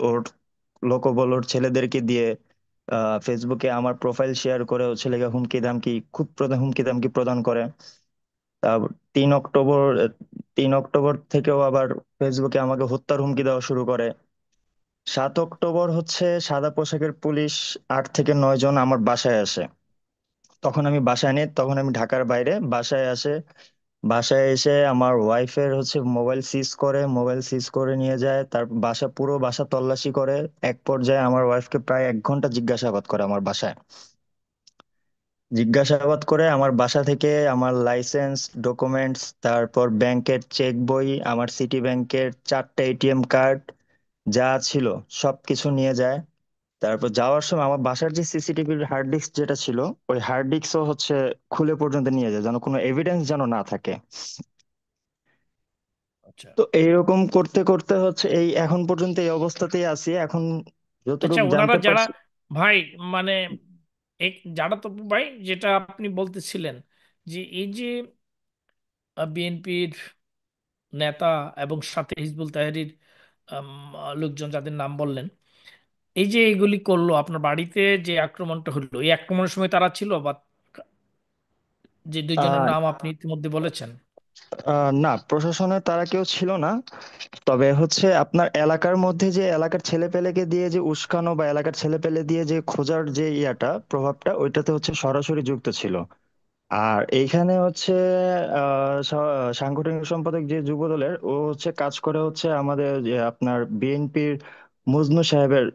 ওর লোকবল ওর ছেলেদেরকে দিয়ে ফেসবুকে আমার প্রোফাইল শেয়ার করে হচ্ছে লেগে হুমকি দামকি, খুব হুমকি দামকি প্রদান করে। তারপর 3 অক্টোবর 3 অক্টোবর থেকেও আবার ফেসবুকে আমাকে হত্যার হুমকি দেওয়া শুরু করে। 7 অক্টোবর হচ্ছে সাদা পোশাকের পুলিশ 8 থেকে 9 জন আমার বাসায় আসে। তখন আমি বাসায় নেই, তখন আমি ঢাকার বাইরে। বাসায় আসে, বাসায় এসে আমার ওয়াইফের হচ্ছে মোবাইল সিজ করে নিয়ে যায়। তার পুরো বাসা তল্লাশি করে। এক পর্যায়ে আমার ওয়াইফকে প্রায় 1 ঘন্টা জিজ্ঞাসাবাদ করে আমার বাসায়। জিজ্ঞাসাবাদ করে আমার বাসা থেকে আমার লাইসেন্স, ডকুমেন্টস, তারপর ব্যাংকের চেক বই, আমার সিটি ব্যাংকের 4টা এটিএম কার্ড যা ছিল সবকিছু নিয়ে যায়। তারপর যাওয়ার সময় আমার বাসার যে সিসিটিভির হার্ড ডিস্ক যেটা ছিল, ওই হার্ড ডিস্কও হচ্ছে খুলে পর্যন্ত নিয়ে যায়, যেন কোনো এভিডেন্স যেন না থাকে। আচ্ছা তো এইরকম করতে করতে হচ্ছে এই এখন পর্যন্ত এই অবস্থাতেই আছি এখন, আচ্ছা, যতটুকু ওনারা জানতে যারা, পারছি। ভাই, মানে যারা তো, ভাই, যেটা আপনি বলতেছিলেন যে এই যে বিএনপির নেতা এবং সাথে হিজবুল তাহরীর আম, লোকজন যাদের নাম বললেন, এই যে এগুলি করলো আপনার বাড়িতে, যে আক্রমণটা হলো, এই আক্রমণের সময় তারা ছিল, বা যে দুইজনের আহ নাম আপনি ইতিমধ্যে বলেছেন? না, প্রশাসনে তারা কেউ ছিল না। তবে হচ্ছে আপনার এলাকার মধ্যে যে এলাকার ছেলেপেলেকে দিয়ে যে উস্কানো বা এলাকার ছেলেপেলে দিয়ে যে খোঁজার যে প্রভাবটা ওইটাতে হচ্ছে সরাসরি যুক্ত ছিল। আর এইখানে হচ্ছে সাংগঠনিক সম্পাদক যে যুব দলের, ও হচ্ছে কাজ করে হচ্ছে আমাদের যে আপনার বিএনপির মজনু সাহেবের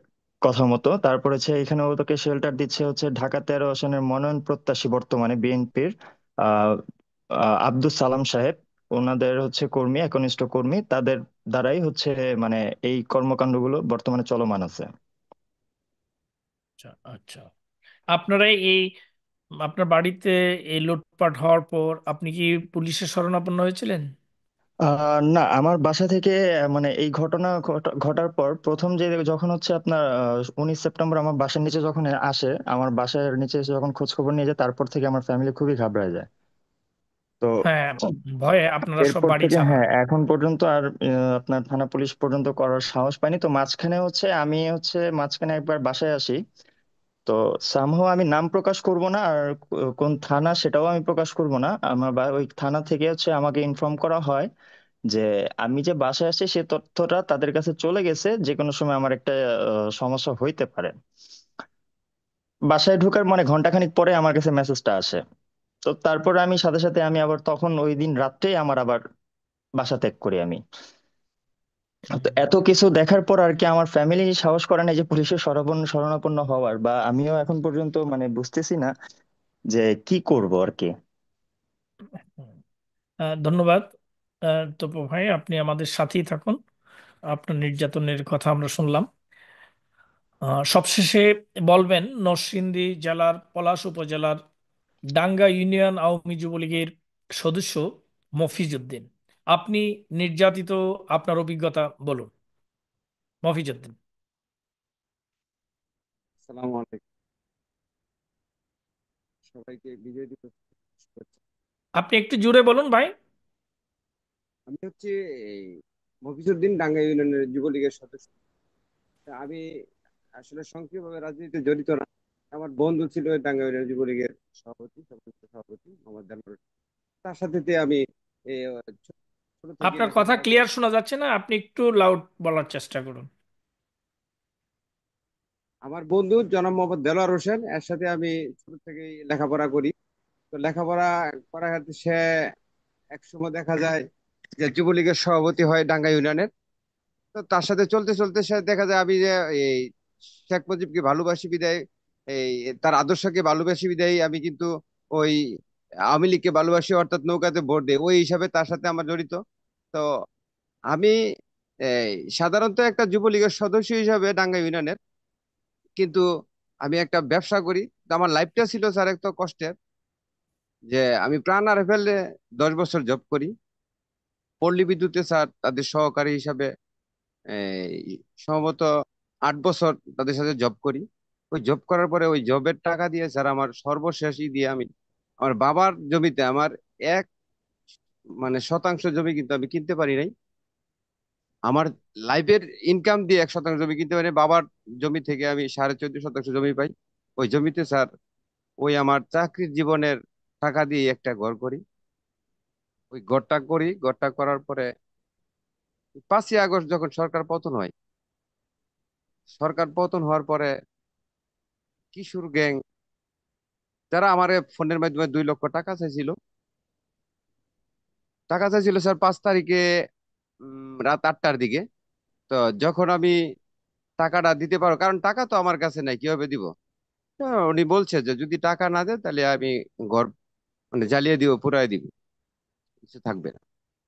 কথা মতো। তারপর হচ্ছে এখানে ওদেরকে শেল্টার দিচ্ছে হচ্ছে ঢাকা 13 আসনের মনোনয়ন প্রত্যাশী বর্তমানে বিএনপির আহ আব্দুল সালাম সাহেব। ওনাদের হচ্ছে কর্মী, একনিষ্ঠ কর্মী, তাদের দ্বারাই হচ্ছে মানে এই কর্মকাণ্ডগুলো বর্তমানে চলমান আছে। আচ্ছা, আচ্ছা। আপনারা এই আপনার বাড়িতে এই লুটপাট হওয়ার পর আপনি কি পুলিশের শরণাপন্ন হয়েছিলেন? না, আমার বাসা থেকে মানে এই ঘটনা ঘটার পর প্রথম যে যখন হচ্ছে আপনার 19 সেপ্টেম্বর আমার বাসার নিচে যখন আসে, আমার বাসার নিচে এসে যখন খোঁজ খবর নিয়ে যায়, তারপর থেকে আমার ফ্যামিলি খুবই ঘাবড়ে যায়। তো হ্যাঁ, ভয়ে আপনারা সব এরপর বাড়ি থেকে ছাড়া। হ্যাঁ এখন পর্যন্ত আর আপনার থানা পুলিশ পর্যন্ত করার সাহস পাইনি। তো মাঝখানে হচ্ছে আমি হচ্ছে মাঝখানে একবার বাসায় আসি। তো সামহাও আমি নাম প্রকাশ করব না, আর কোন থানা সেটাও আমি প্রকাশ করব না। আমার ওই থানা থেকে হচ্ছে আমাকে ইনফর্ম করা হয় যে আমি যে বাসায় আসছি সে তথ্যটা তাদের কাছে চলে গেছে, যে কোনো সময় আমার একটা সমস্যা হইতে পারে। বাসায় ঢোকার মানে ঘন্টাখানিক পরে আমার কাছে মেসেজটা আসে। তো তারপরে আমি সাথে সাথে আমি আবার তখন ওই দিন রাত্রেই আমার আবার বাসা ত্যাগ করি আমি। তো হুম। এত কিছু দেখার পর আর কি আমার ফ্যামিলি সাহস করে না যে পুলিশের শরণাপন্ন হওয়ার, বা আমিও এখন পর্যন্ত মানে বুঝতেছি না যে কি করব আর কি। হুম। ধন্যবাদ। তপু ভাই, আপনি আমাদের সাথেই থাকুন। আপনার নির্যাতনের কথা আমরা শুনলাম। সবশেষে বলবেন, নরসিংদী জেলার পলাশ উপজেলার ডাঙ্গা ইউনিয়ন আওয়ামী যুবলীগের সদস্য মফিজউদ্দিন। আপনি নির্যাতিত আপনার অভিজ্ঞতা বলুন, মফিজউদ্দিন। আসসালামু আলাইকুম, সবাইকে বিজয় দিবস শুভেচ্ছা। আপনি একটু জুড়ে বলুন ভাই। আমি হচ্ছে এই মফিজউদ্দিন, টাঙ্গাইল ইউনিয়নের যুবলীগের সদস্য। তা আমি আসলে সক্রিয়ভাবে রাজনীতিতে জড়িত না। আমার বন্ধু ছিল ওই টাঙ্গাইল ইউনিয়ন যুবলীগের সভাপতি, সভাপতি সভাপতি মোহাম্মদ জানুর। তার সাথে আমি এই, ছোট ছোট থেকে আপনার কথা লেখাপড়া করি। ক্লিয়ার শোনা যাচ্ছে না, আপনি একটু লাউড বলার চেষ্টা করুন। আমার বন্ধু জনাব মোহাম্মদ দেলোয়ার হোসেন, এর সাথে আমি ছোট থেকেই লেখাপড়া করি। তো লেখাপড়া করার ক্ষেত্রে সে একসময় দেখা যায় যে যুবলীগের সভাপতি হয় টাঙ্গাইল ইউনিয়নের। তো তার সাথে চলতে চলতে সে দেখা যায় আমি যে এই শেখ মুজিবকে ভালোবাসি বিদায়, এই তার আদর্শকে ভালোবাসি বিদায় আমি কিন্তু ওই আওয়ামী লীগকে ভালোবাসি, অর্থাৎ নৌকাতে ভোট দেই, ওই হিসাবে তার সাথে আমার জড়িত। তো আমি এই সাধারণত একটা যুবলীগের সদস্য হিসাবে টাঙ্গাইল ইউনিয়নের, কিন্তু আমি একটা ব্যবসা করি। তো আমার লাইফটা ছিল স্যার একটা কষ্টের, যে আমি প্রাণ আর ফেললে 10 বছর জব করি পল্লী বিদ্যুতে স্যার, তাদের সহকারী হিসাবে। এই সম্ভবত 8 বছর তাদের সাথে জব করি। ওই জব করার পরে ওই জবের টাকা দিয়ে স্যার আমার সর্বশেষই দিয়ে আমি আমার বাবার জমিতে আমার এক শতাংশ জমি কিন্তু আমি কিনতে পারি নাই। আমার লাইফের ইনকাম দিয়ে 1 শতাংশ জমি কিনতে পারি নাই। বাবার জমি থেকে আমি 14.5 শতাংশ জমি পাই। ওই জমিতে স্যার ওই আমার চাকরির জীবনের টাকা দিয়ে একটা ঘর করি। ওই ঘরটা করি, ঘরটা করার পরে 5ই আগস্ট যখন সরকার পতন হয়, সরকার পতন হওয়ার পরে কিশোর গ্যাং যারা আমার ফোনের মাধ্যমে 2 লক্ষ টাকা চাইছিল স্যার 5 তারিখে রাত 8টার দিকে। তো যখন আমি টাকাটা দিতে পারো, কারণ টাকা তো আমার কাছে নাই, কিভাবে দিব। তো উনি বলছে যে যদি টাকা না দেয় তাহলে আমি ঘর জ্বালিয়ে দিব, পুরাই দিব, কিছু থাকবে না।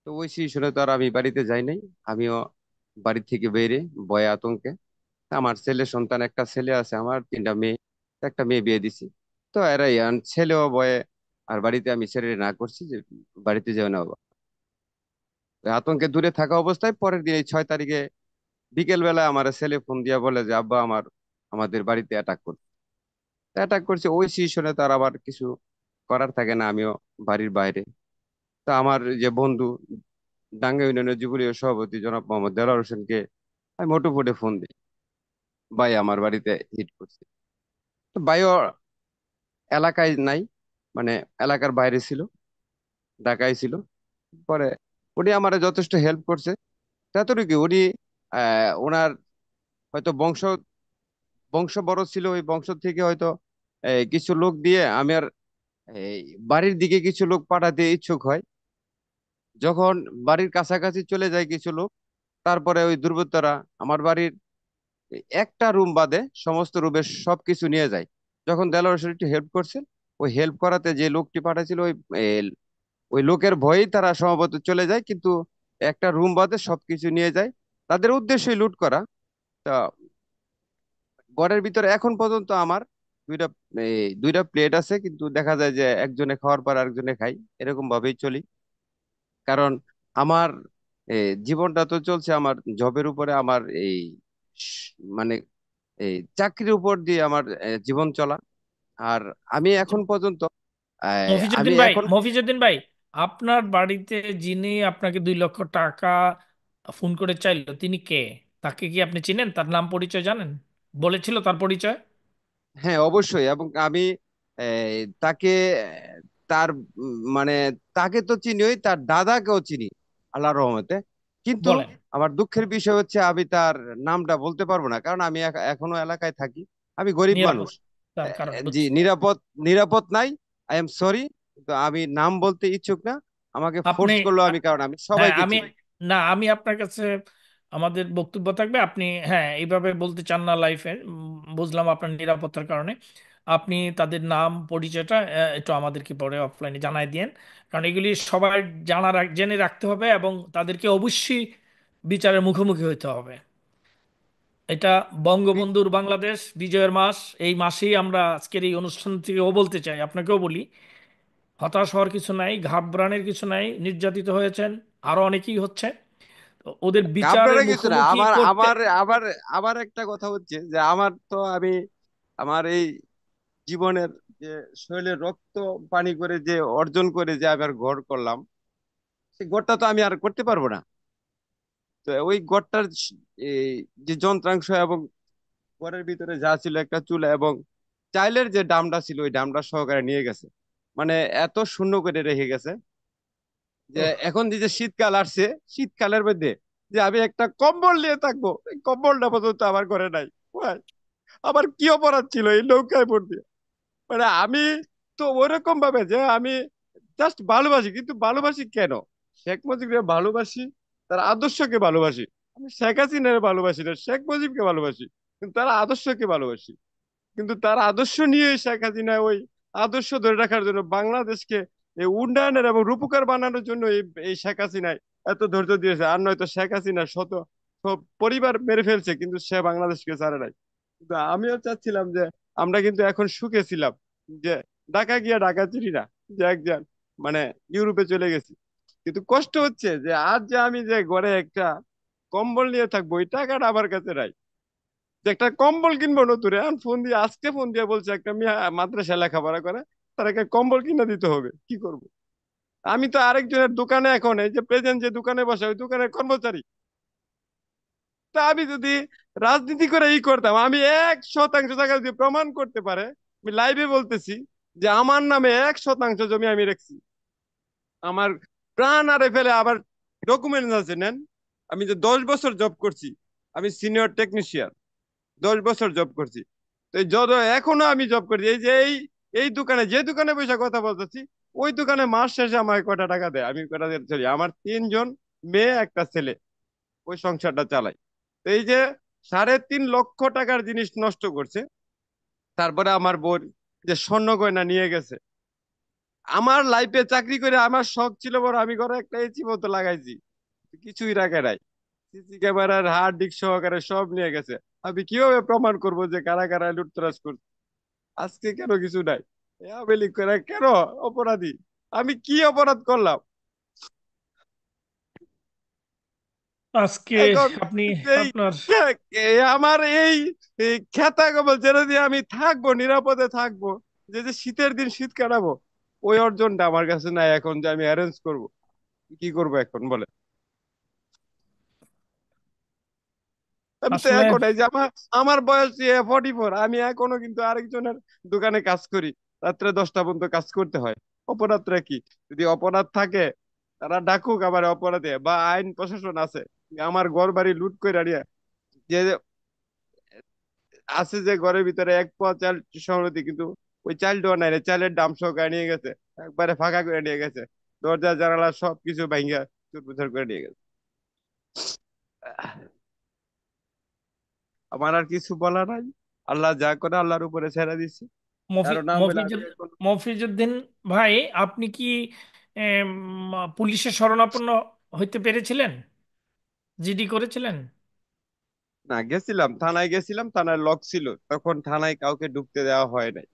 তো ওই শুনে তো আর আমি বাড়িতে যাই নাই। আমিও বাড়ি থেকে বেরে ভয়ে আতঙ্কে, আমার ছেলে সন্তান, একটা ছেলে আছে আমার, 3টা মেয়ে, একটা মেয়ে বিয়ে দিছি। তো এরাই ছেলেও ভয়ে, আর বাড়িতে আমি ছেড়ে না করছি যে বাড়িতে যাও না বাবা। আতঙ্কে দূরে থাকা অবস্থায় পরের দিন এই 6 তারিখে বিকেল বেলা আমার ছেলে ফোন দিয়া বলে যে আব্বা আমাদের বাড়িতে অ্যাটাক করছে। ওই সিচুয়েশনে তার আবার কিছু করার থাকে না, আমিও বাড়ির বাইরে। তা আমার যে বন্ধু ডাঙ্গা ইউনিয়নের যুবলীগ সভাপতি জনাব মোহাম্মদ দেলোয়ার হোসেনকে আমি মুঠোফোনে ফোন দিই, ভাই আমার বাড়িতে হিট করছে। তো ভাইও এলাকায় নাই, মানে এলাকার বাইরে ছিল, ঢাকায় ছিল। পরে উনি আমার যথেষ্ট হেল্প করছে। ততটুকু উনি ওনার হয়তো বংশ বংশ বড় ছিল, ওই বংশ থেকে হয়তো কিছু লোক দিয়ে আমি আর এই বাড়ির দিকে কিছু লোক পাঠাতে ইচ্ছুক হয়। যখন বাড়ির কাছাকাছি চলে যায় কিছু লোক, তারপরে ওই দুর্বৃত্তরা আমার বাড়ির একটা রুম বাদে সমস্ত রুমের সবকিছু নিয়ে যায়। যখন দেলোয়ার হোসেন একটু হেল্প করছে, ওই হেল্প করাতে যে লোকটি পাঠাছিল ওই লোকের ভয়েই তারা সম্ভবত চলে যায়, কিন্তু একটা রুম বাদে সবকিছু নিয়ে যায়। তাদের উদ্দেশ্যই লুট করা। তা ঘরের ভিতরে এখন পর্যন্ত আমার দুইটা দুইটা প্লেট আছে, কিন্তু দেখা যায় যে একজনে খাওয়ার পর আরেকজনে খাই, এরকম ভাবেই চলি। কারণ আমার জীবনটা তো চলছে আমার জবের উপরে, আমার স- মানে এই চাকরির উপর দিয়ে আমার জীবন চলা। আর আমি এখন পর্যন্ত আমি মফিজউদ্দিন ভাই, এখন মফিজউদ্দিন ভাই, আপনার বাড়িতে যিনি আপনাকে 2 লক্ষ টাকা ফোন করে চাইলো, তিনি কে? তাকে কি আপনি চিনেন? তার নাম পরিচয় জানেন? বলেছিল তার পরিচয়? হ্যাঁ অবশ্যই, এবং আমি তাকে তার মানে তাকে তো চিনিই, তার দাদাকেও চিনি আল্লাহর রহমতে। কিন্তু বলেন। আমার দুঃখের বিষয় হচ্ছে আমি তার নামটা বলতে পারবো না, কারণ আমি এখনো এলাকায় থাকি। আমি গরিব মানুষ। নিরাপদ, তার কারণ জি, বুঝছি। নিরাপদ নিরাপদ নাই। আই এম সরি, কিন্তু আমি নাম বলতে ইচ্ছুক না। আমাকে আপনি ফোর্স করলো, আমি কারণ আমি হ্যাঁ, সবাইকে আমি চিনি। না, আমি আপনার কাছে আমাদের বক্তব্য থাকবে, আপনি হ্যাঁ এইভাবে বলতে চান না লাইফে, বুঝলাম আপনার নিরাপত্তার কারণে। আপনি তাদের নাম পরিচয়টা একটু আমাদেরকে পরে অফলাইনে জানাই দিয়েন, কারণ এগুলি সবাই জেনে রাখতে হবে এবং তাদেরকে অবশ্যই বিচারের মুখোমুখি হতে হবে। এটা বঙ্গবন্ধুর বাংলাদেশ বিজয়ের মাস, এই মাসেই আমরা আজকের এই অনুষ্ঠান থেকেও বলতে চাই, আপনাকেও বলি, হতাশ হওয়ার কিছু নাই, ঘাবড়ানোর কিছু নাই। নির্যাতিত হয়েছেন, আরো অনেকেই হচ্ছে। তো ওদের বিচারের আপনারা কিছু না, মুখোমুখি আমার করতে। আমার আবার আবার একটা কথা হচ্ছে যে আমার এই জীবনের যে শরীরে রক্ত পানি করে যে অর্জন করে যে আবার ঘর করলাম, সেই ঘরটা তো আমি আর করতে পারবো না। তো ওই ঘরটার এই যে যন্ত্রাংশ এবং ঘরের ভিতরে যা ছিল, একটা চুলা এবং চাইলের যে ডামটা ছিল ওই ডামটা সহকারে নিয়ে গেছে। মানে এত শূন্য করে রেখে গেছে যে ওহ, এখন যে শীতকাল আসছে, শীতকালের মধ্যে যে আমি একটা কম্বল নিয়ে থাকবো, এই কম্বলটা পর্যন্ত আমার ঘরে নাই। ভাই, আমার কি অপরাধ ছিল এই নৌকায় পড়তে? মানে আমি তো ওরকম ভাবে যে আমি জাস্ট ভালোবাসি, কিন্তু ভালোবাসি কেন? শেখ মুজিবকে ভালোবাসি, তার আদর্শকে ভালোবাসি। আমি শেখ হাসিনার ভালোবাসি না, শেখ মুজিবকে ভালোবাসি, কিন্তু তার আদর্শকে ভালোবাসি। কিন্তু তার আদর্শ নিয়ে শেখ হাসিনা ওই আদর্শ ধরে রাখার জন্য বাংলাদেশকে এই উন্নয়নের এবং রূপকার বানানোর জন্য এই শেখ হাসিনায় এত ধৈর্য দিয়েছে। আর নয়তো শেখ হাসিনা সব পরিবার মেরে ফেলছে, কিন্তু সে বাংলাদেশকে ছাড়ে নাই। কিন্তু আমিও চাচ্ছিলাম যে আমরা কিন্তু এখন সুখে ছিলাম, যে ঢাকা গিয়া ঢাকা চিনি না, যে একজন মানে ইউরোপে চলে গেছি। কিন্তু কষ্ট হচ্ছে যে আজ যে আমি যে ঘরে একটা কম্বল নিয়ে থাকবো, ওই টাকাটা আমার কাছে নাই। যে একটা কম্বল কিনবো নতুন, এখন ফোন দিয়ে আজকে ফোন দিয়ে বলছে একটা মেয়ে মাদ্রাসায় লেখাপড়া করে, তার একটা কম্বল কিনে দিতে হবে। কি করব? আমি তো আরেকজনের দোকানে, এখন এই যে প্রেজেন্ট যে দোকানে বসে ওই দোকানের কর্মচারী। তা আমি যদি রাজনীতি করে করতাম, আমি 1% জায়গা যদি প্রমাণ করতে পারে, আমি লাইভে বলতেছি যে আমার নামে 1% জমি আমি রাখছি, আমার প্রাণ আরে ফেলে আবার ডকুমেন্ট আছে নেন। আমি যে 10 বছর জব করছি, আমি সিনিয়র টেকনিশিয়ান, 10 বছর জব করছি। তো এই যত এখনো আমি জব করছি, এই যে এই দোকানে যে দোকানে পয়সা কথা বলতেছি, ওই দোকানে মাস শেষে আমাকে কয়টা টাকা দেয়, আমি কয়টা দিয়ে চলি। আমার 3 জন মেয়ে, একটা ছেলে, ওই সংসারটা চালাই। তো এই যে 3.5 লক্ষ টাকার জিনিস নষ্ট করছে, তারপরে আমার বোন যে স্বর্ণ গয়না নিয়ে গেছে। আমার লাইফে চাকরি করে আমার শখ ছিল বড়, আমি ঘরে একটা এসি মতো লাগাইছি, কিছুই রাখে নাই। সিসি ক্যামেরার হার্ড ডিস্ক সহকারে সব নিয়ে গেছে। আমি কিভাবে প্রমাণ করবো যে কারা কারা লুটতরাজ করছে? আজকে কেন কিছু নাই? এ আওয়ামী লীগ করে কেন অপরাধী? আমি কি অপরাধ করলাম আজকে এখন? আপনি এই আপনার আমার এই খেতা কবল যেটা দিয়ে আমি থাকবো, নিরাপদে থাকবো, যে যে শীতের দিন শীত কাটাবো, ওই অর্জনটা আমার কাছে নাই এখন যে আমি অ্যারেঞ্জ করব। কি করবো এখন বলে? আমি তো আসলে এখন এই যে আমার আমার বয়স 44, আমি এখনো কিন্তু আরেকজনের দোকানে কাজ করি, রাত্রে 10টা পর্যন্ত কাজ করতে হয়। অপরাধটা কি? যদি অপরাধ থাকে, তারা ডাকুক আমার অপরাধে, বা আইন প্রশাসন আছে, আমার ঘর বাড়ি লুট করে নিয়ে যে আছে, যে ঘরের ভিতরে 1 পোয়া চাল সংরতি, কিন্তু ওই চাল দেওয়া নাই রে, চালের দাম সহকারে নিয়ে গেছে, একবারে ফাঁকা করে নিয়ে গেছে, দরজা জানালা সবকিছু ভাঙ্গা চুরপুচার করে নিয়ে গেছে। আমার আর কিছু বলা নাই, আল্লাহ যা করে আল্লাহর উপরে ছেড়ে দিচ্ছে। কারো নাম বলে আমি এখন মফিজুদ্দিন ভাই, আপনি কি পুলিশের শরণাপন্ন হইতে পেরেছিলেন? জিডি করেছিলেন? না, গেছিলাম থানায়, গেছিলাম থানায় লক ছিল, তখন থানায় কাউকে ঢুকতে দেওয়া হয় নাই।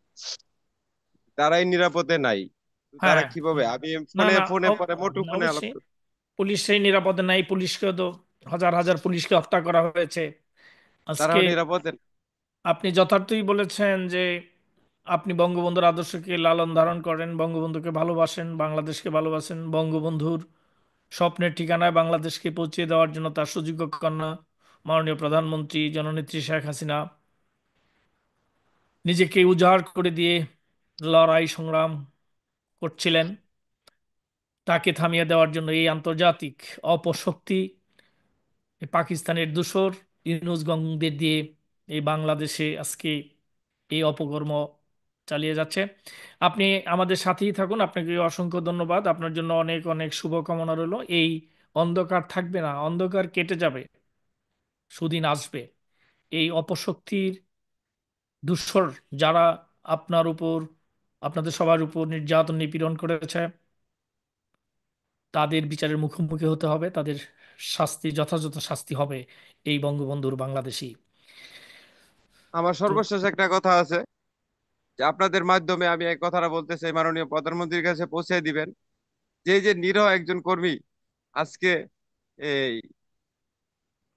তারাই নিরাপদে নাই। তো তারা হ্যাঁ। কিভাবে? আমি না ফোনে না, ফোনে পরে মোটু ফোনে আলাপ অবশ্যই করি। পুলিশ সেই নিরাপদে নাই। পুলিশকে তো হাজার হাজার পুলিশকে হত্যা করা হয়েছে আজকে। তারাও নিরাপদে না। আপনি যথার্থই বলেছেন যে আপনি বঙ্গবন্ধুর আদর্শকে লালন ধারণ করেন, বঙ্গবন্ধুকে ভালোবাসেন, বাংলাদেশকে ভালোবাসেন। বঙ্গবন্ধুর স্বপ্নের ঠিকানায় বাংলাদেশকে পৌঁছে দেওয়ার জন্য তার সুযোগ্য কন্যা মাননীয় প্রধানমন্ত্রী জননেত্রী শেখ হাসিনা নিজেকে উজাড় করে দিয়ে লড়াই সংগ্রাম করছিলেন। তাকে থামিয়ে দেওয়ার জন্য এই আন্তর্জাতিক অপশক্তি, এই পাকিস্তানের দূষর ইউনূস গংদের দিয়ে এই বাংলাদেশে আজকে এই অপকর্ম চালিয়ে যাচ্ছে। আপনি আমাদের সাথেই থাকুন। আপনাকে অসংখ্য ধন্যবাদ। আপনার জন্য অনেক অনেক শুভকামনা রইল। এই অন্ধকার থাকবে না, অন্ধকার কেটে যাবে, সুদিন আসবে। এই অপশক্তির ধূসর যারা আপনার উপর, আপনাদের সবার উপর নির্যাতন নিপীড়ন করেছে, তাদের বিচারের মুখোমুখি হতে হবে। তাদের শাস্তি, যথাযথ শাস্তি হবে এই বঙ্গবন্ধুর বাংলাদেশী। আমার তো সর্বশেষ একটা কথা আছে। যে আপনাদের মাধ্যমে আমি এই কথাটা বলতে চাই, মাননীয় প্রধানমন্ত্রীর কাছে পৌঁছে দিবেন যে এই যে নিরহ একজন কর্মী আজকে এই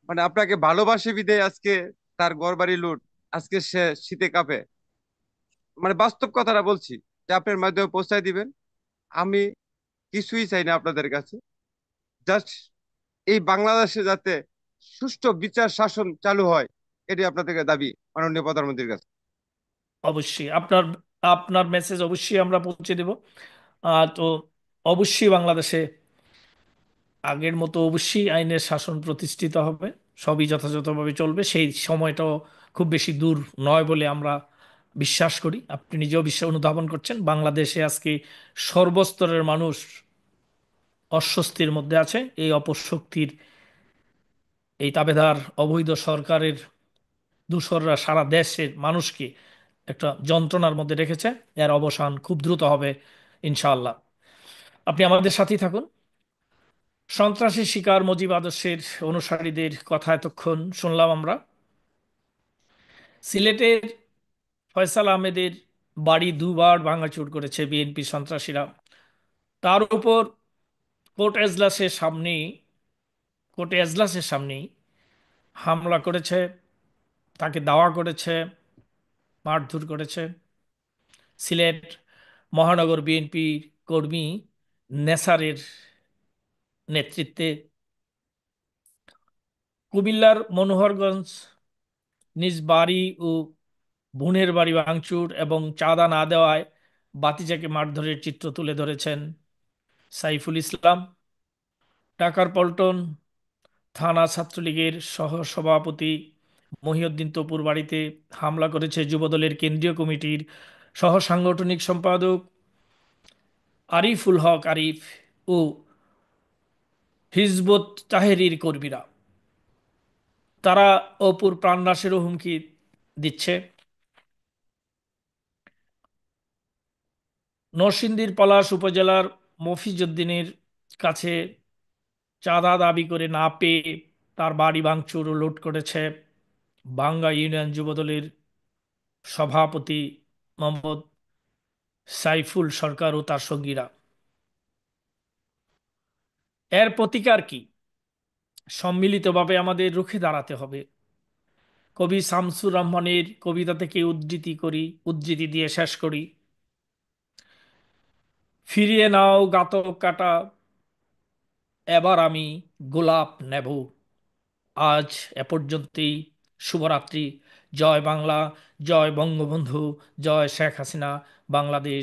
মানে আপনাকে ভালোবাসে বিধায় আজকে তার ঘরবাড়ি লুট, আজকে সে শীতে কাঁপে। মানে বাস্তব কথাটা বলছি, যে আপনার মাধ্যমে পৌঁছায় দিবেন। আমি কিছুই চাই না আপনাদের কাছে, জাস্ট এই বাংলাদেশে যাতে সুষ্ঠু বিচার শাসন চালু হয়, এটি আপনাদের দাবি মাননীয় প্রধানমন্ত্রীর কাছে। অবশ্যই আপনার আপনার মেসেজ অবশ্যই আমরা পৌঁছে দেব। তো অবশ্যই বাংলাদেশে আগের মতো অবশ্যই আইনের শাসন প্রতিষ্ঠিত হবে, সবই যথাযথভাবে চলবে। সেই সময়টাও খুব বেশি দূর নয় বলে আমরা বিশ্বাস করি। আপনি নিজেও বিশ্বাস অনুধাবন করছেন। বাংলাদেশে আজকে সর্বস্তরের মানুষ অস্বস্তির মধ্যে আছে। এই অপশক্তির, এই তাবেদার অবৈধ সরকারের দূষররা সারা দেশের মানুষকে একটা যন্ত্রণার মধ্যে রেখেছে। এর অবসান খুব দ্রুত হবে ইনশাআল্লাহ। আপনি আমাদের সাথেই থাকুন। সন্ত্রাসী শিকার মুজিব আদর্শের অনুসারীদের কথা এতক্ষণ শুনলাম আমরা। সিলেটের ফয়সাল আহমেদের বাড়ি দুবার ভাঙাচুর করেছে বিএনপি সন্ত্রাসীরা। তার উপর কোর্ট এজলাসের সামনেই কোর্টে এজলাসের সামনেই হামলা করেছে, তাকে দাওয়া করেছে, মারধর করেছে। সিলেট মহানগর বিএনপির কর্মী নেসারের নেতৃত্বে কুমিল্লার মনোহরগঞ্জ নিজ বাড়ি ও বোনের বাড়ি ভাঙচুর এবং চাঁদা না দেওয়ায় বাতিজাকে মারধরের চিত্র তুলে ধরেছেন সাইফুল ইসলাম। ঢাকার পল্টন থানা ছাত্রলীগের সহ সভাপতি মহিউদ্দিন তপুর বাড়িতে হামলা করেছে যুবদলের কেন্দ্রীয় কমিটির সহ সাংগঠনিক সম্পাদক আরিফুল হক আরিফ ও হিজবুত তাহরীর কর্মীরা। তারা অপুর প্রাণনাশেরও হুমকি দিচ্ছে। নরসিংদীর পলাশ উপজেলার মফিজউদ্দিনের কাছে চাঁদা দাবি করে না পেয়ে তার বাড়ি ভাঙচুর ও লুট করেছে বাংগা ইউনিয়ন যুবদলের সভাপতি মোহাম্মদ সাইফুল সরকার ও তার সঙ্গীরা। এর প্রতিকার কি? সম্মিলিতভাবে আমাদের রুখে দাঁড়াতে হবে। কবি শামসুর রহমানের কবিতা থেকে উদ্ধৃতি দিয়ে শেষ করি। ফিরিয়ে নাও ঘাতক কাটা, এবার আমি গোলাপ নেব। আজ এ পর্যন্তই। শুভরাত্রি। জয় বাংলা, জয় বঙ্গবন্ধু, জয় শেখ হাসিনা। বাংলাদেশ